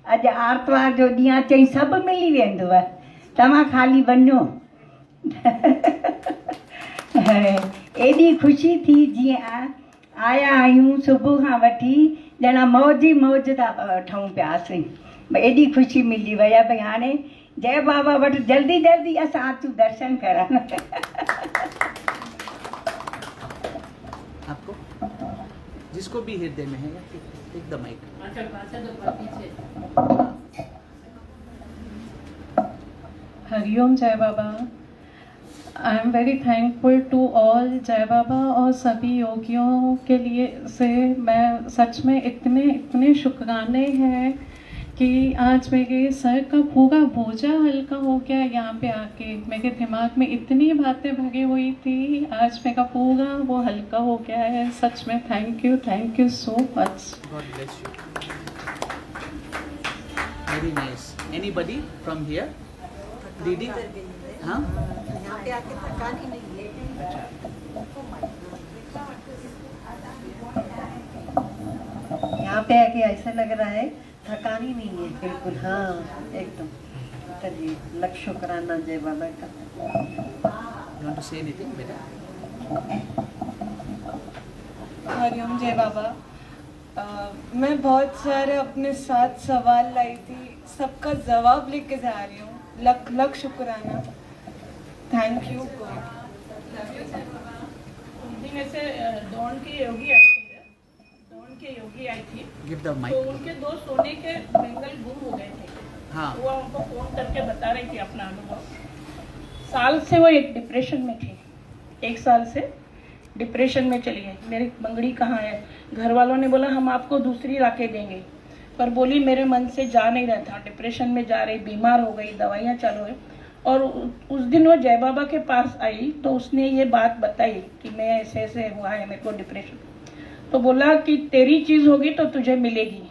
अॼु आर्तवार जो ॾींहुं आहे, चई सभु मिली वेंदव, तव्हां ख़ाली वञो। एॾी ख़ुशी थी, जीअं आया आहियूं सुबुह खां वठी ॼणा मौज ई मौज था वठूं पियासीं। भई एॾी ख़ुशी मिली वई आहे, भई हाणे जय बाबा वटि जल्दी जल्दी असां अचूं दर्शन करण। आपको जिसको भी हृदय में है, टेक द माइक। हरिओम जय बाबा। I am very thankful to all जय बाबा और सभी योगियों के लिए से मैं सच में इतने शुक्राने हैं कि आज मेरे सर का पूरा बोझा हल्का हो गया। यहाँ पे आके मेरे दिमाग में इतनी बातें भरी हुई थी, आज मेरा पूरा वो हल्का हो गया है। सच में thank you so much. God bless you. Very nice. Anybody from here? दीदी? हाँ? यहाँ पे आके थकान ही नहीं है। यहाँ पे आके ऐसा लग रहा है थकान ही नहीं है बिल्कुल। हाँ एकदम। चलिए लख शुक्राना जय बाबा का। You want to say anything, बेटा? हरिओम जय बाबा। मैं बहुत सारे अपने साथ सवाल लाई थी, सबका जवाब लेके जा रही हूँ। लख लख शुक्राना। Thank you God. दिन ऐसे दौड़ के योगी आए थे, दौड़ के योगी आई थी, Give the तो mic. उनके दो सोने के बेंगल गुम हो गए थे। हाँ। वो हमको फोन करके बता रही थी अपना अनुभव। साल से वो एक डिप्रेशन में थे, 1 साल से डिप्रेशन में चली गई। मेरी बंगड़ी कहाँ है? घर वालों ने बोला हम आपको दूसरी लाके देंगे, पर बोली मेरे मन से जा नहीं रहा था, डिप्रेशन में जा रही, बीमार हो गई, दवाइयाँ चालू है। और उस दिन वो जय बाबा के पास आई तो उसने ये बात बताई कि मैं ऐसे ऐसे हुआ है मेरे को डिप्रेशन। तो बोला कि तेरी चीज़ होगी तो तुझे मिलेगी,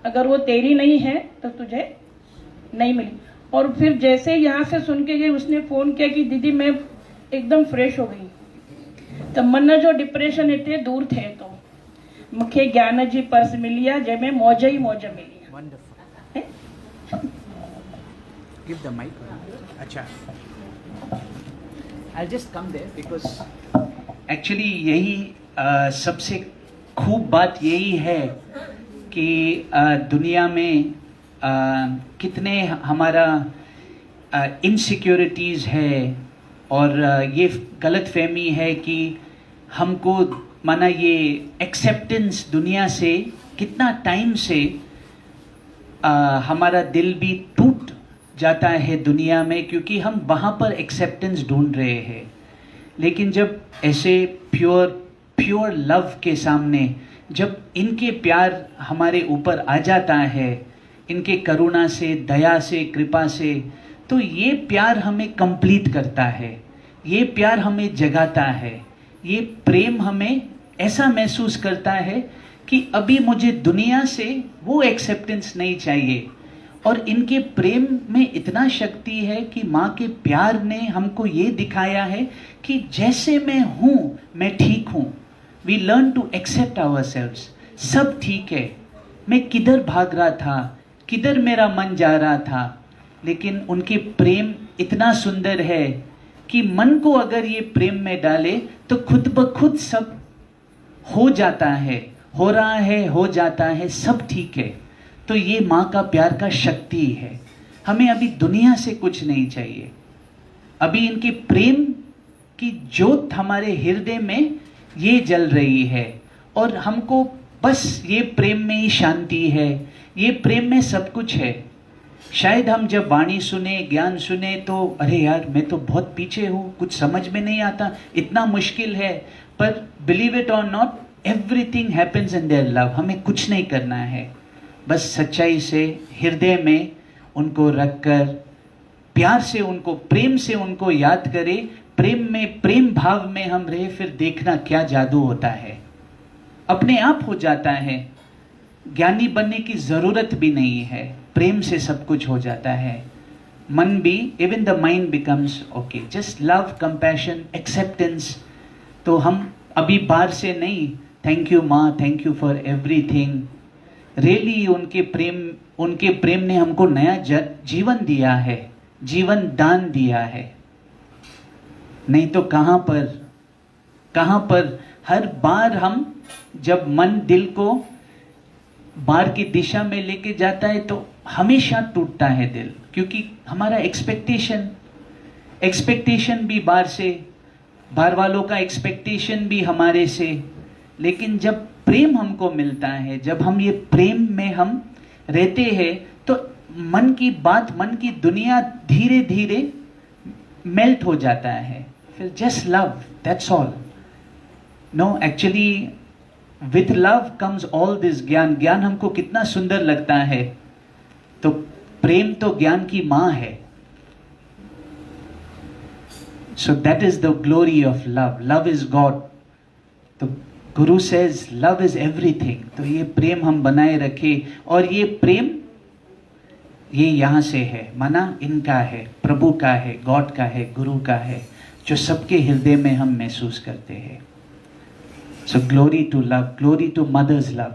अगर वो तेरी नहीं है तो तुझे नहीं मिली। और फिर जैसे यहाँ से सुन के गई, उसने फ़ोन किया कि दीदी मैं एकदम फ्रेश हो गई, तो मन जो डिप्रेशन इतने दूर थे तो मुखे ज्ञान जी पर्स मिलिया जंहिंमें मौज ही मौज मिली। वंडरफुल। Give the mic. अच्छा, I just come there because actually यही सबसे खूब बात यही है कि दुनिया में कितने हमारा इनसिक्योरिटीज़ है और ये गलतफहमी है कि हमको माना ये एक्सेप्टेंस दुनिया से कितना टाइम से हमारा दिल भी टूट जाता है दुनिया में, क्योंकि हम वहाँ पर एक्सेप्टेंस ढूंढ रहे हैं। लेकिन जब ऐसे प्योर लव के सामने जब इनके प्यार हमारे ऊपर आ जाता है, इनके करुणा से, दया से, कृपा से, तो ये प्यार हमें कंप्लीट करता है, ये प्यार हमें जगाता है, ये प्रेम हमें ऐसा महसूस करता है कि अभी मुझे दुनिया से वो एक्सेप्टेंस नहीं चाहिए। और इनके प्रेम में इतना शक्ति है कि माँ के प्यार ने हमको ये दिखाया है कि जैसे मैं हूँ मैं ठीक हूँ। We learn to accept ourselves. सब ठीक है, मैं किधर भाग रहा था, किधर मेरा मन जा रहा था, लेकिन उनके प्रेम इतना सुंदर है कि मन को अगर ये प्रेम में डाले तो खुद ब खुद सब हो जाता है, हो रहा है, हो जाता है, सब ठीक है। तो ये माँ का प्यार का शक्ति है। हमें अभी दुनिया से कुछ नहीं चाहिए, अभी इनके प्रेम की ज्योत हमारे हृदय में ये जल रही है और हमको बस ये प्रेम में ही शांति है, ये प्रेम में सब कुछ है। शायद हम जब वाणी सुने, ज्ञान सुने तो अरे यार मैं तो बहुत पीछे हूँ, कुछ समझ में नहीं आता, इतना मुश्किल है, पर बिलीव इट और not, everything happens in their love. हमें कुछ नहीं करना है, बस सच्चाई से हृदय में उनको रखकर प्यार से उनको, प्रेम से उनको याद करें, प्रेम में, प्रेम भाव में हम रहे, फिर देखना क्या जादू होता है, अपने आप हो जाता है। ज्ञानी बनने की जरूरत भी नहीं है, प्रेम से सब कुछ हो जाता है। मन भी, even the mind becomes okay, just love, compassion, acceptance. तो हम अभी बाहर से नहीं, थैंक यू माँ, thank you for everything, really उनके प्रेम ने हमको नया जीवन दिया है, जीवन दान दिया है। नहीं तो कहाँ पर हर बार हम जब मन दिल को बाहर की दिशा में लेके जाता है तो हमेशा टूटता है दिल, क्योंकि हमारा एक्सपेक्टेशन भी बाहर से, बाहर वालों का एक्सपेक्टेशन भी हमारे से। लेकिन जब प्रेम हमको मिलता है, जब हम ये प्रेम में हम रहते हैं, तो मन की बात, मन की दुनिया धीरे धीरे मेल्ट हो जाता है। फिर just love, that's all. No, actually with love comes all this. ज्ञान हमको कितना सुंदर लगता है, तो प्रेम तो ज्ञान की माँ है। So that is the glory of love. Love is God. तो गुरु सेज लव इज एवरीथिंग। तो ये प्रेम हम बनाए रखें, और ये प्रेम ये यहाँ से है, माना इनका है, प्रभु का है, गॉड का है, गुरु का है, जो सबके हृदय में हम महसूस करते हैं। So glory to love, glory to mother's love.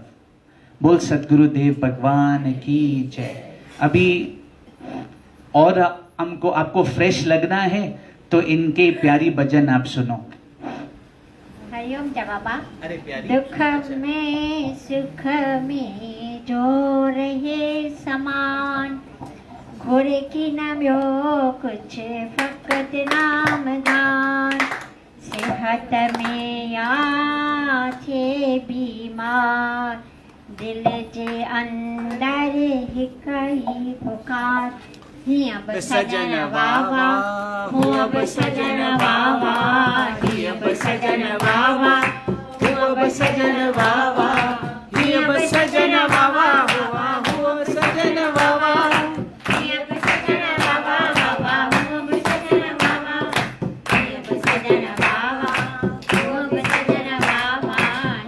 बोल सद्गुरुदेव भगवान की जय। अभी और हमको, आपको फ्रेश लगना है तो इनके प्यारी भजन आप सुनो। हरिओम जय बाबा। अरे प्यारी, दुख में सुख में जो रहे समान, घोर की न ब्यो कुछ फकत नाम दान, सेहत में या थे बीमार, दिल जे अंदर हिक ही पुकार, ही अब सजन वावा, हो अब सजन वावा, ही सजन वावा हुआ अब सजन वावा ही अब सजन वावा हुआ अब सजन वावा ही अब सजन वावा वावा हुआ अब सजन वावा ही अब सजन वावा हुआ अब सजन वावा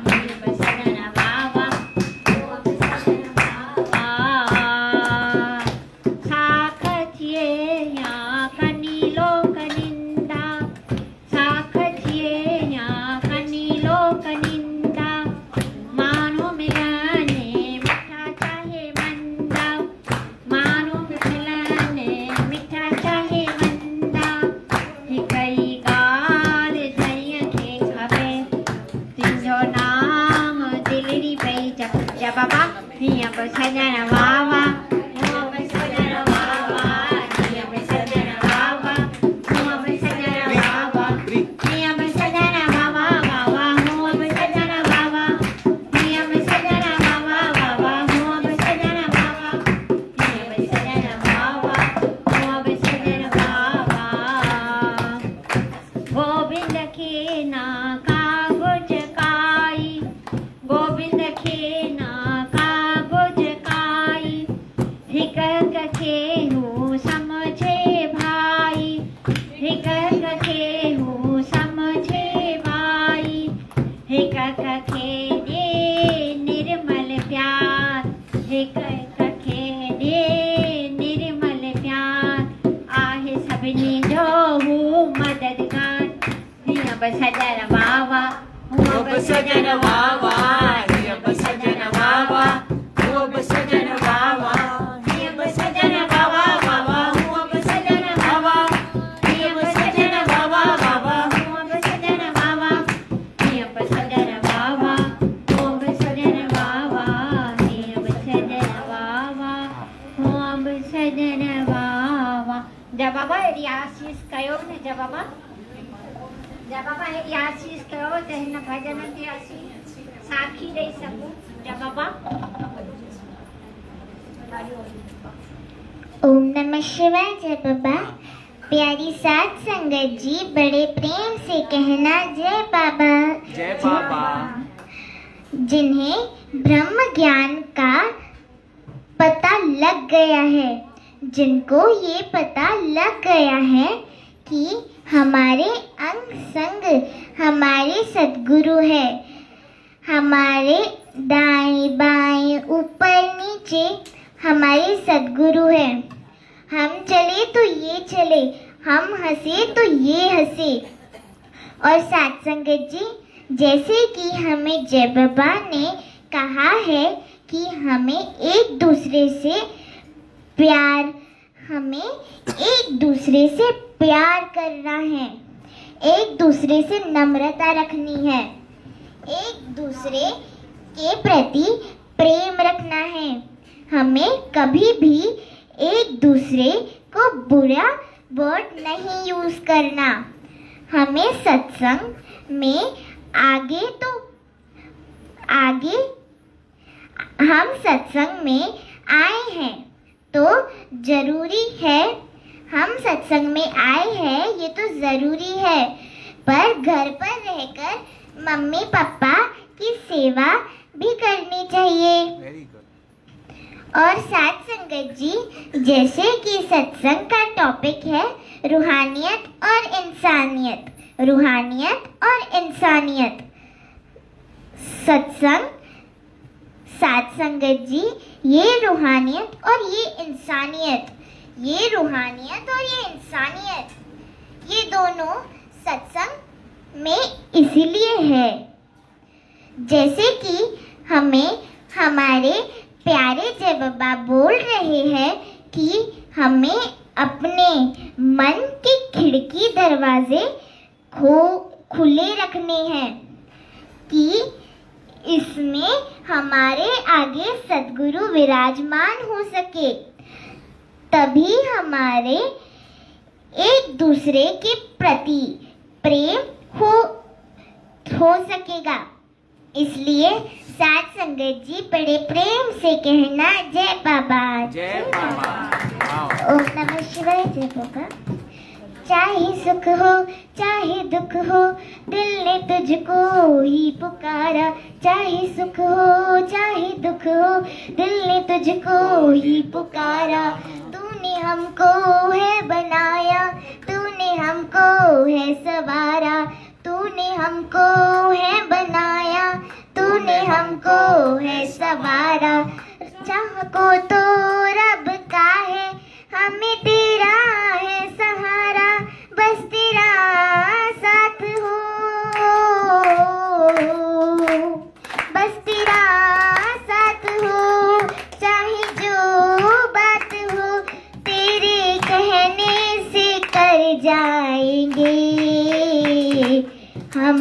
ही अब सजन वावा हुआ अब सजन वावा साखिए यहाँ कनीलो कनिंदा साखिए यहाँ कनीलो कनिंदा मानो मिलाने मीठा चाहे मंदा मानो मिलाने मीठा चाहे मंदा ही कई गाल धैर्य के खबे तिंजो नाम दिलरी पई जब बाबा ही अब सजन वावा हुआ अब सजन वावा ही अब सजन वावा हुआ अब सजन वावा ही अब सजन वावा वावा हुआ अब सजन वावा ही अब सजन वावा वावा हुआ अब सजन वावा ही अब सजन वावा हुआ अब सजन वावा गोविंद के ना कागज काई गोविंद के ना कागज काई हिक कखे हूँ समझे भाई हिक कखे हूँ समझे भाई हिक कखे दे निर्मल प्यार हिक कखे दे निर्मल प्यार आहे सभिनी जो हूँ मददगार ही अब सजन वावा हुआ अब सजन वावा ही अब सजन वावा हुआ अब सजन वावा ही अब सजन वावा वावा हुआ अब सजन वावा ही अब सजन वावा वावा हुआ अब सजन वावा ही अब सजन वावा हुआ अब सजन वावा ही अब सजन वावा हुआ अब सजन वावा जब बाबा आशीष कयो ने जब बाबा आशीष कयो त हिन भजन ते असीं साखी ॾेई सघूं जब बाबा ओम नमः शिवाय। जय बाबा। प्यारी साथ संगत जी, बड़े प्रेम से कहना जय बाबा। जय बाबा। जिन्हें ब्रह्म ज्ञान का पता लग गया है, जिनको ये पता लग गया है कि हमारे अंग संग हमारे सद्गुरु है, हमारे दाएं बाएं ऊपर नीचे हमारे सद्गुरु है। हम चले तो ये चले, हम हंसे तो ये हंसे। और साथ संगत जी, जैसे कि हमें जय बाबा ने कहा है कि हमें एक दूसरे से प्यार करना है, एक दूसरे से नम्रता रखनी है, एक दूसरे के प्रति प्रेम रखना है। हमें कभी भी एक दूसरे को बुरा वर्ड नहीं यूज करना। हमें सत्संग में हम सत्संग में आए हैं तो जरूरी है, हम सत्संग में आए हैं ये तो ज़रूरी है, पर घर पर रहकर मम्मी पापा की सेवा भी करनी चाहिए। और साथ संगत जी, जैसे कि सत्संग का टॉपिक है रूहानियत और इंसानियत, रूहानियत और इंसानियत। सत्संग साथ संगत जी, ये रूहानियत और ये इंसानियत, ये रूहानियत और ये इंसानियत, ये दोनों सत्संग में इसीलिए है, जैसे कि हमें हमारे प्यारे जय बाबा बोल रहे हैं कि हमें अपने मन की खिड़की दरवाजे खुले रखने हैं कि इसमें हमारे आगे सद्गुरु विराजमान हो सके, तभी हमारे एक दूसरे के प्रति प्रेम हो सकेगा। इसलिए साथ संगत जी, बड़े प्रेम से कहना जय बाबा। जय बाबा। ओम नमः शिवाय। जय बाबा। चाहे सुख हो चाहे चाहे दुख हो दिल ने तुझको ही पुकारा, चाहे सुख हो चाहे दुख हो दिल ने तुझको ही पुकारा। तूने हमको है बनाया, तूने हमको है सवारा, तूने हमको है बनाया, तूने हमको है सवारा। चाह को तो रब का है, हमें तेरा है सहारा, बस तेरा साथ हो, बस तेरा साथ हो, चाहे जो बात हो तेरे कहने से कर जाएंगे, हम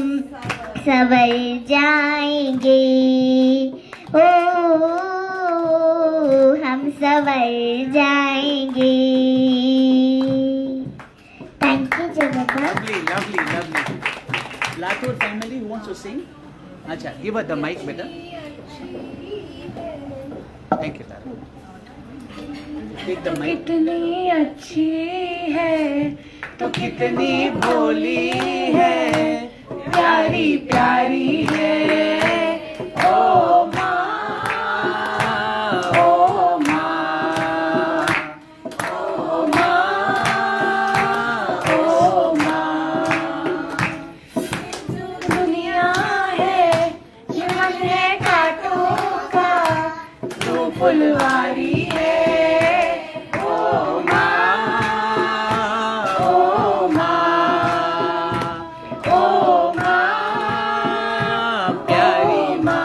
संवर जाएंगे, ओ हम संवर जाएंगे। थैंक यू जय बाबा। Lovely, lovely, lovely. Latur family who wants to sing? Acha, give her the mic, beta. Thank you, Tara. Take the mic. कितनी अच्छी है तो कितनी भोली है, प्यारी प्यारी है, ओ माँ, ओ माँ, ओ माँ, ओ माँ। दुनिया है जीवन है कांटों का, तू फुलवारी है, ओ माँ, ओ माँ, ओ माँ, प्यारी माँ।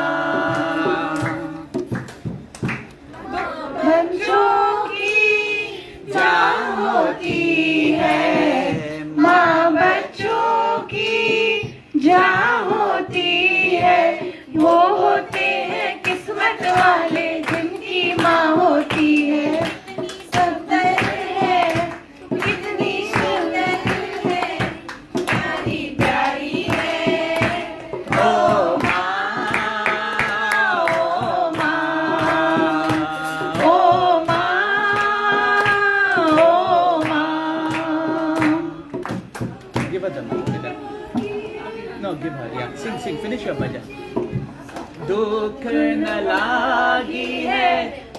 बच्चों की जान होती है, माँ बच्चों की जान होती है, वो होते हैं किस्मत वाले जिनकी माँ होती है। सुंदर है कितनी सुंदर है, प्यारी प्यारी है, ओ माँ, ओ माँ, ओ माँ, ओ माँ। give her the mic, beta. No, give her, yeah. Sing, sing, finish your bhajan. दुख न लागी है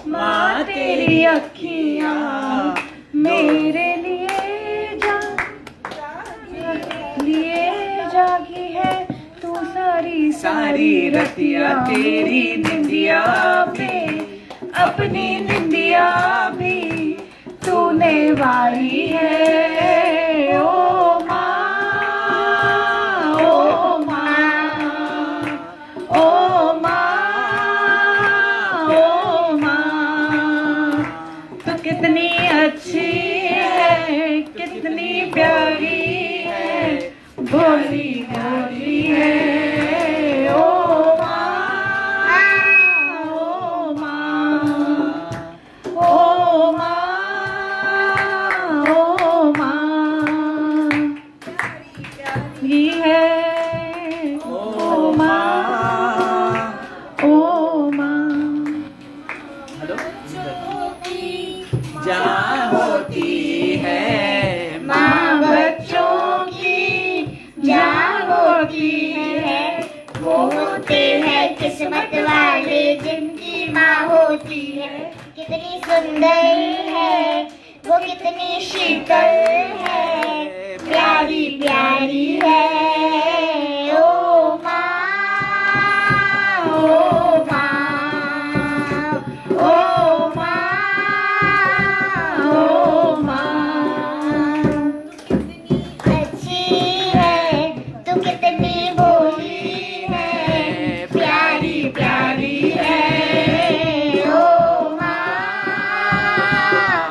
माँ तेरी अखियाँ, मेरे लिए जागी है तू सारी सारी रतिया तेरी निंदिया पे, अपनी निंदिया भी तूने वारी है, ओ माँ, ओ माँ, ओ माँ, ओ माँ। तो कितनी अच्छी है कितनी प्यारी है, भोली भोली है, ओ माँ, ओ माँ, ओ माँ, ओ माँ। ये है ओ माँ। ओ माँ। हेलो, जहाँ होती है माँ बच्चों की जान होती है, वो होते हैं किस्मत वाले जिनकी माँ होती है। कितनी सुंदर है वो, कितनी शीतल है, प्यारी प्यारी है, ओ माँ, ओ माँ, ओ माँ, ओ माँ। अच्छी है तू कितनी भोली है, प्यारी प्यारी है, ओ माँ,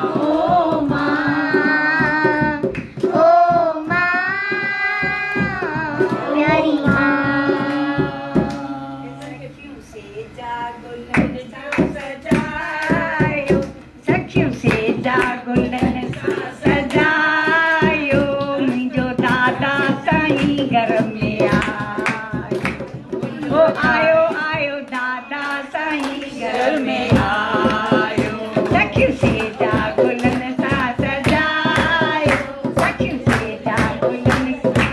ओ माँ, ओ माँ, प्यारी माँ। सखियों से जागुलन सजायो, जो दादा साईं घर में आयो, ओ आयो आयो दादा साईं घर में आयो। सखियों से जागुलन सा सजायो, सखियों से जागुलन सा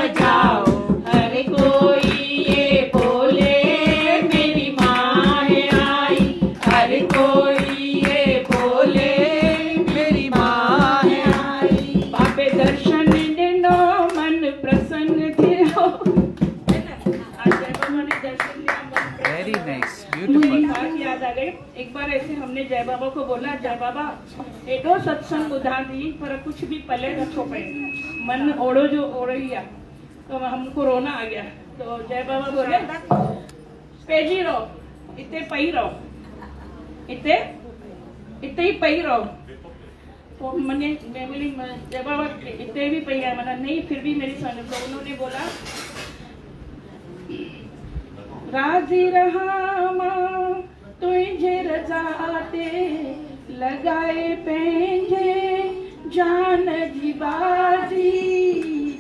बजाओ, हर कोई ये बोले मेरी माँ है आई, हर कोई ये बोले मेरी माँ है आई। बापे दर्शन देनो मन प्रसन्न थियो। आज जय बाबा ने दर्शन दिया, मन प्रसन्न। वेरी नाइस, मुझे ब्यूटीफुल। एक बात याद आ गई। एक बार ऐसे हमने जय बाबा को बोला, जय बाबा एडो सत्संग ॿुधा थी पर कुछ भी पले नथो पए, मन ओड़ो जो ओड़ो ही आहे। तो हमको रोना आ गया। तो जय बाबा बोले पेजी रहो, इते पई रहो, इते इते ही पई रहो। तो मैंने जय बाबा इते भी पई है, मैंने नहीं फिर भी मेरी सुन। तो उन्होंने बोला राजी रहा मां तुझे रजाते, लगाए पंहिंजे जान जी बाजी,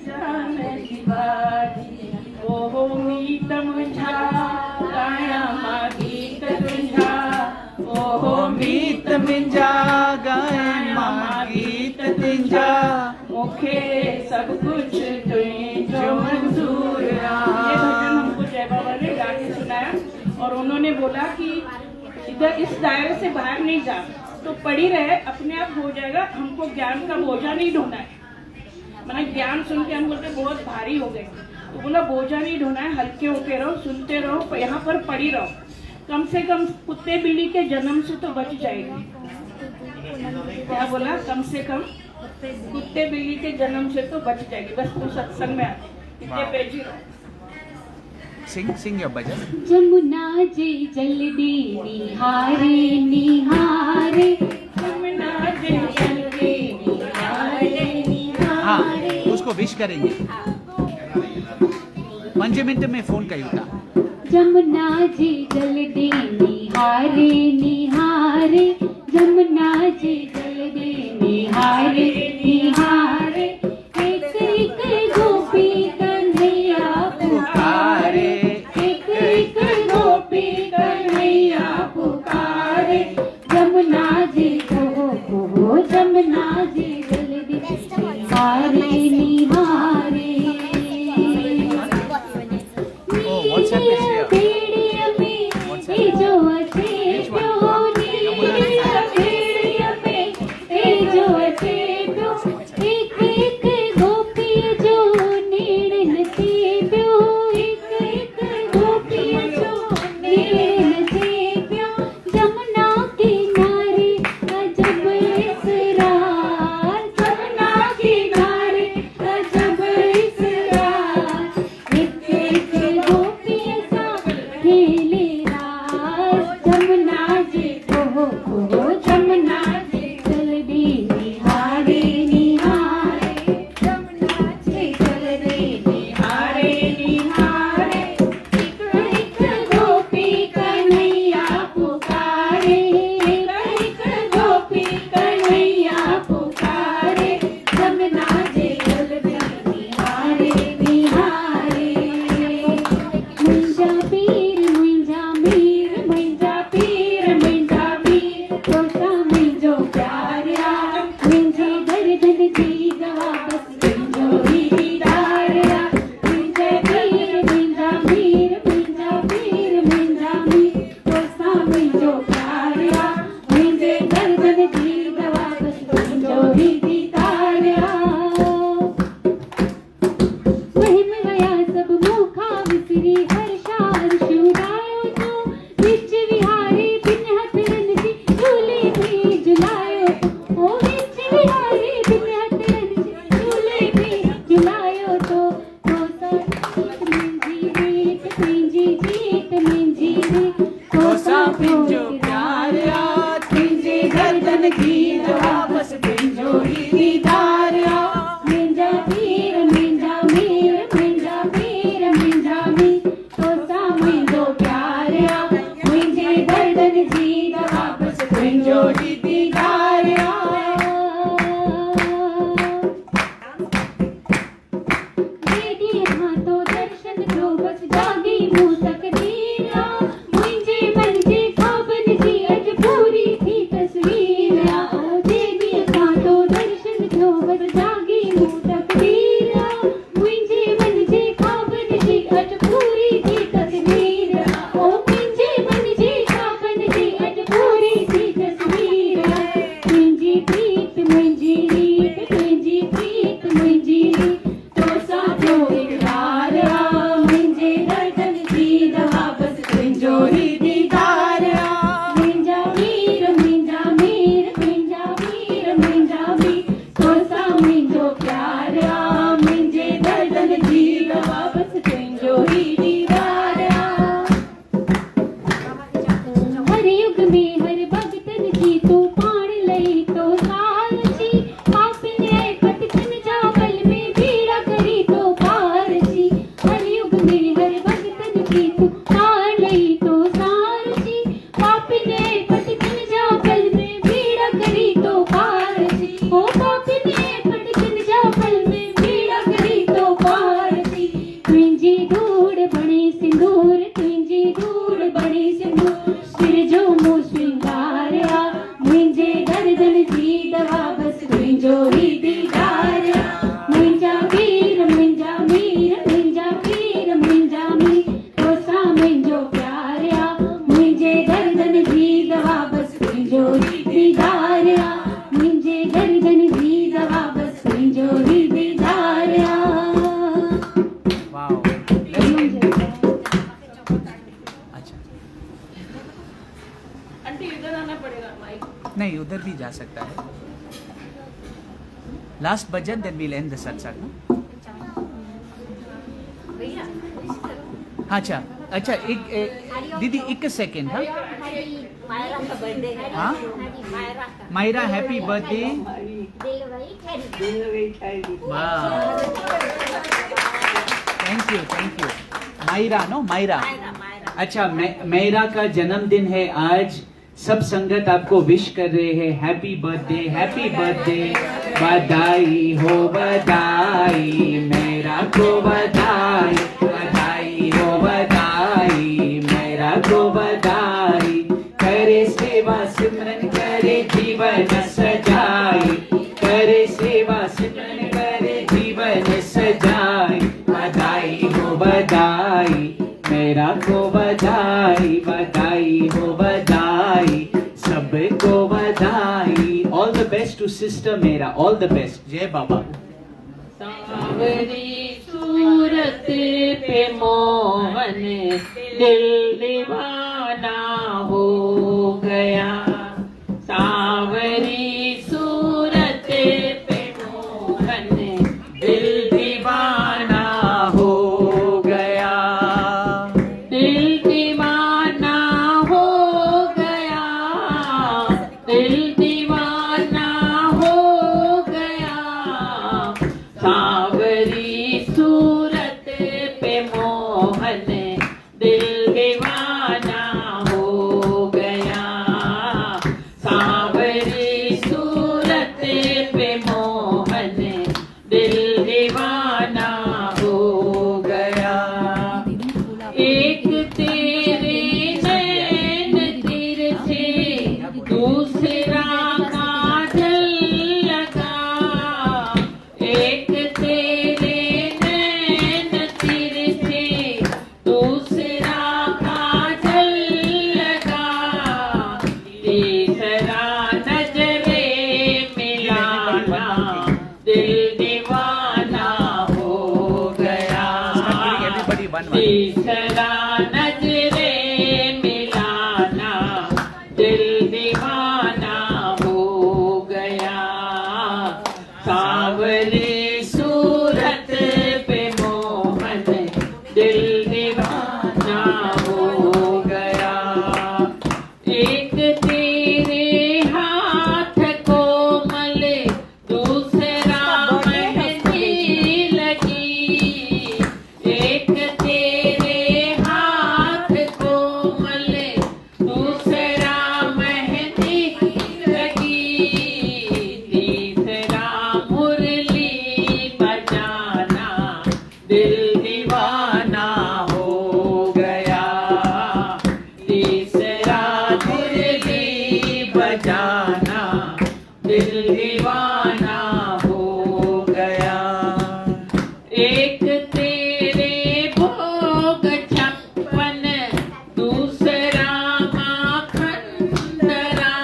जान जी बाजी। ओहो मीत मुंहिंजा गाया मां गीत तुंहिंजा, ओहो मीत मुंहिंजा गाए मां गीत तुंहिंजा, मूंखे सब कुछ तुझो मंजूर आहे। ये भजन हमको जय बाबा ने गा के सुनाया और उन्होंने बोला कि इधर इस दायरे से बाहर नहीं जा, तो पड़ी रहे, अपने आप हो जाएगा। हमको ज्ञान का बोझा नहीं ढोना है। मैंने ज्ञान सुन के हम बोलते बहुत भारी हो गए, तो बोला बोझा नहीं ढोना है, हल्के होके रहो, सुनते रहो, यहाँ पर पड़ी रहो। कम से कम कुत्ते बिल्ली के जन्म से तो बच जाएगी। क्या बोला? कम से कम कुत्ते बिल्ली के जन्म से तो बच जाएगी, बस तू सत्संग में आती। इतने पेजी रहो। Sing your bhajan. Jamuna ji जल्दी निहारे निहारे, जमुना जी जल्दी निहारे निहारे। हाँ, उसको विश करेंगे। 5 मिनट में फोन कयूं था। जमुना जी जल्दी निहारे निहारे, जमुना जी जल्दी निहारे निहारे। एक एक गोपी कन्हैया पुकारे, एक एक गोपी कन्हैया पुकारे। जमुना जी को जमुना जी जल्दी निहारे निहारे। WhatsApp is here. जागी मूं तकदीर मुंहिंजे मन वीर मुंहिंजा वीर मुंहिंजा मी तोसां मुंहिंजो प्यारिया मुंहिंजे गर्दन जी दवा बस मुंहिंजो दीदारिया मुंहिंजे गर्दन जी दवा बस मुंहिंजो दीदारिया। वाओ। अच्छा आंटी इधर आना पड़ेगा माइक। नहीं, उधर भी जा सकता है। Last bhajan, then we'll end the satsang. अच्छा अच्छा, एक दीदी एक सेकेंड। हाँ मायरा का बर्थडे है। हाँ? मायरा का मायरा, हैप्पी बर्थडे। वाह, thank you. Myra, no Myra. अच्छा, मायरा का जन्मदिन है आज। सब संगत आपको विश कर रहे हैं हैप्पी बर्थडे, हैप्पी बर्थडे। बधाई हो बधाई, मेरा को बधाई, बधाई हो बधाई, मेरा को बधाई। करे सेवा सिमरन करे जीवन सजाई, करे सेवा सिमरन करे जीवन सजाई। बधाई हो बधाई, मेरा को बधाई, बधाई हो बधाई, सबको बधाई। All the best to sister मेरा, ऑल द बेस्ट। जय बाबा। सावरी सूरत पे मोहन दिल दीवाना हो गया। सावरी सूरत पे मोहन दिल दीवाना हो गया। दिल दीवाना हो गया, दिल दीवाना हो गया। सावरी सूरत पे मोहन दिल दीवाना हो गया। सावरी सूरत पे मोहन दिल दीवाना हो गया। एक तेरे नैन तिरछे दूसरा काजल लगा। एक तेरे नैन तिरछे दूसरा काजल लगा। तीसरा नजरे मिलाना दिल दीवाना हो गया। Everybody one one. तीसरा नजरे मिलाना दिल दीवाना हो गया। सावरी सूरत पे मोहन दिल दीवाना हो गया। एक तेरे हाथ कोमल दूसरा मेहंदी लगी। एक तेरे हाथ कोमल दूसरा मेहंदी लगी। तीसरा मुरली बजाना दिल दीवाना हो गया। तीसरा मुरली बजाना दिल दीवाना हो गया। एक तेरे भोग छप्पन दूसरा माखन धरा।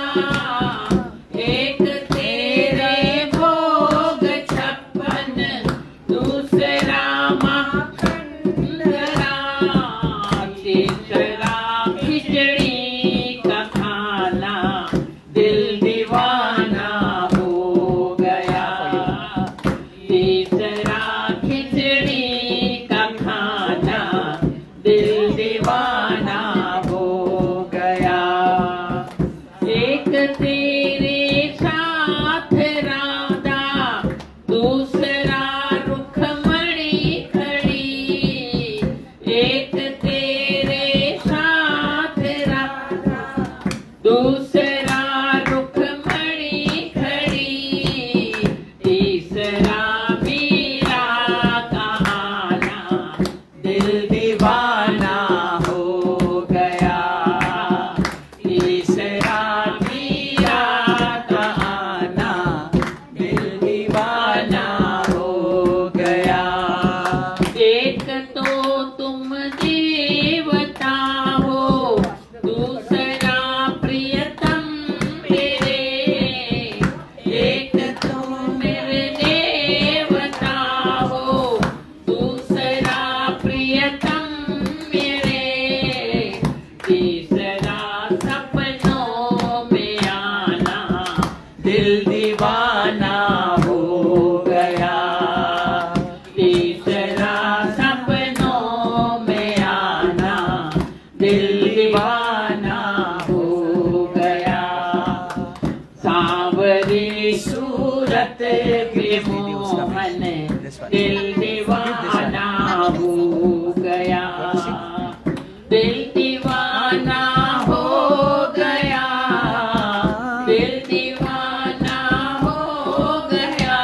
एक तेरे भोग छप्पन दूसरा माखन तो तुम देवता हो, दूसरा प्रियतम मेरे, एक तुम मेरे देवता हो, दूसरा प्रियतम मेरे, तीसरा सपनों में आना, दिल दीवाना हो गया, तीसरा सपनों में आना, दिल दीवाना हो गया, सांवरी सूरत के मोहन, दिल दीवाना हो गया, दिल दीवाना हो गया, दिल दीवाना हो गया,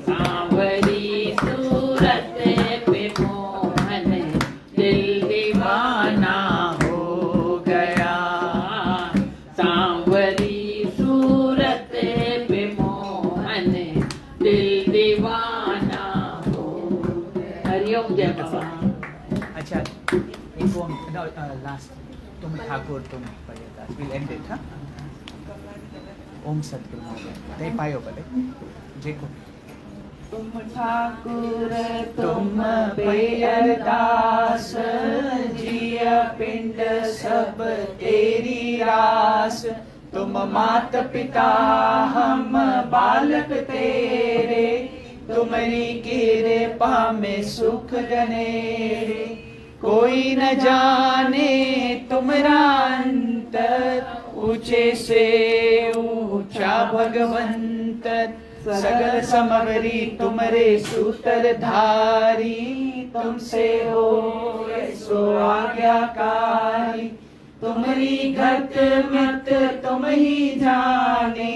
सांवरी सूरत पे मोहन, दिल दीवाना हो गया, सांवरी सूरत पे मोहन, दिल दीवाना हो गया। हरिओम जय बाबा। अच्छा, एक ओम लास्ट तुम ठाकुर तुम पढ़िए, विल एंड इट। हाँ, ओम सतगुरु ते पायो भले जेको तुम ठाकुर तुम पे अरदास, जिया पिंड सब तेरी रास, तुम मात पिता हम बालक तेरे, तुम्हारी कृपा में सुख जनेरे, कोई न जाने तुम्हारा अंतर, ऊंचे से ऊंचा भगवंत, सगल समवरी तुम्हारे सूत्र धारी, तुमसे हो सो आज्ञाकारी, तुम्हारी गत मत तुम ही जाने,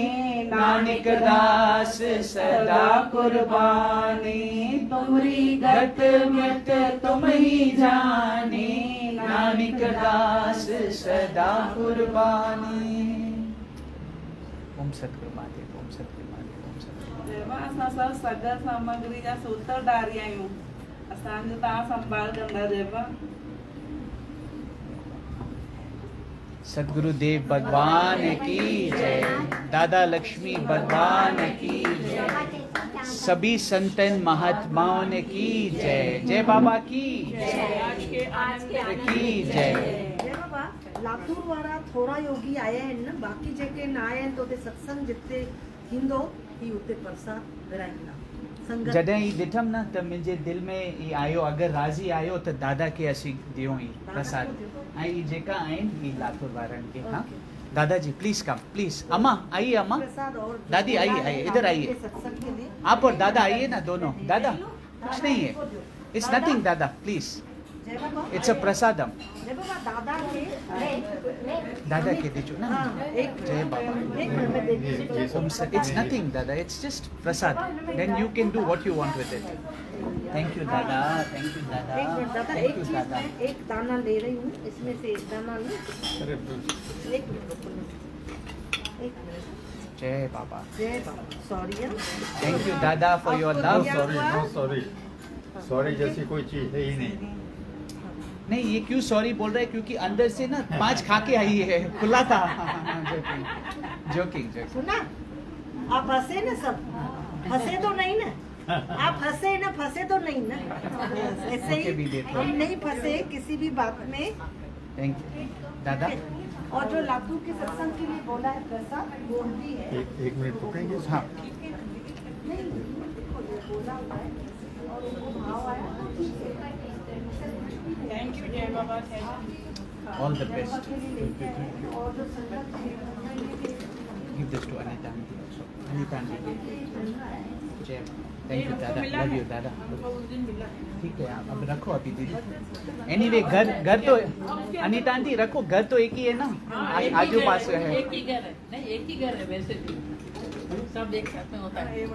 नानक दास सदा कुर्बानी, तुम्हारी गत मत तुम ही जाने, नानक दास सदा कुर्बानी। ओम सतगुरु महादेव, ओम सतगुरु महादेव, ओम सतगुरु। जेव्हा असां सभु सगळ सामग्री जा सूत्रधारी आहियूं, असांजो तव्हां संभाल कंदा जेव्हा। सदगुरुदेव भगवान की जय, दादा लक्ष्मी भगवान की जय, सभी संतन महात्माओं ने की जय, जय बाबा की जय की जय। जय बाबा। लातूर वारा थोरा योगी आया आहिनि न, बाक़ी जेके न आया आहिनि त उते सत्संग जिते थींदो ही उते प्रसाद विराईंदा संगत। जॾहिं ही ॾिठम न त मुंहिंजे दिलि में ही आयो, अगरि राज़ी आयो त दादा खे असीं ॾियूं ही प्रसाद। ऐं ही जेका आहिनि ही लातूर वारनि खे। हाँ दादाजी प्लीज कम प्लीज। अम्मा आइए, अम्मा दादी आइए, आइए इधर आइए, आप और दादा आइए ना दोनों। दादा कुछ नहीं है, इट्स नथिंग दादा प्लीज, इट्स अ प्रसादम। दादा के दीजिए ना। जय बाबा। इट्स नथिंग दादा, it's just prasad, then you can do what you want with it. Thank you दादा, थैंक यू दादा, थैंक यू दादा। एक दाना ले रही हूँ, इसमें से एक दाना लो। एक मिनट। जय बाबा, जय बाबा। सॉरी, थैंक यू दादा for your love. Sorry, sorry जैसी कोई चीज है ही नहीं। नहीं ये क्यों सॉरी बोल रहे हैं, क्योंकि अंदर से ना 5 खा के आई है, खुला था। जोकिंग। सुना, आप हंसे ना, सब हंसे तो नहीं ना, आप हंसे ना, फंसे तो नहीं ना, ऐसे ही हम नहीं फंसे किसी भी बात में। थैंक यू दादा। और जो लातूर के सत्संग के लिए बोला है प्रसाद, वो भी है। एक मिनट रुकेंगे। हाँ नहीं बोला हुआ है और उनको भाव आया। थैंक यू जय बाबा, थैंक ऑल द बेस्ट। और जो संगत give this to Anita aunty also. Anita aunty जय, थैंक यू दादा, लव यू दादा। ठीक है अब रखो अभी दीदी। एनीवे घर तो अनीता आंटी रखो, घर तो एक ही है ना, आजू पास है। एक ही घर है, नहीं एक ही घर है वैसे भी, सब एक साथ में होता है।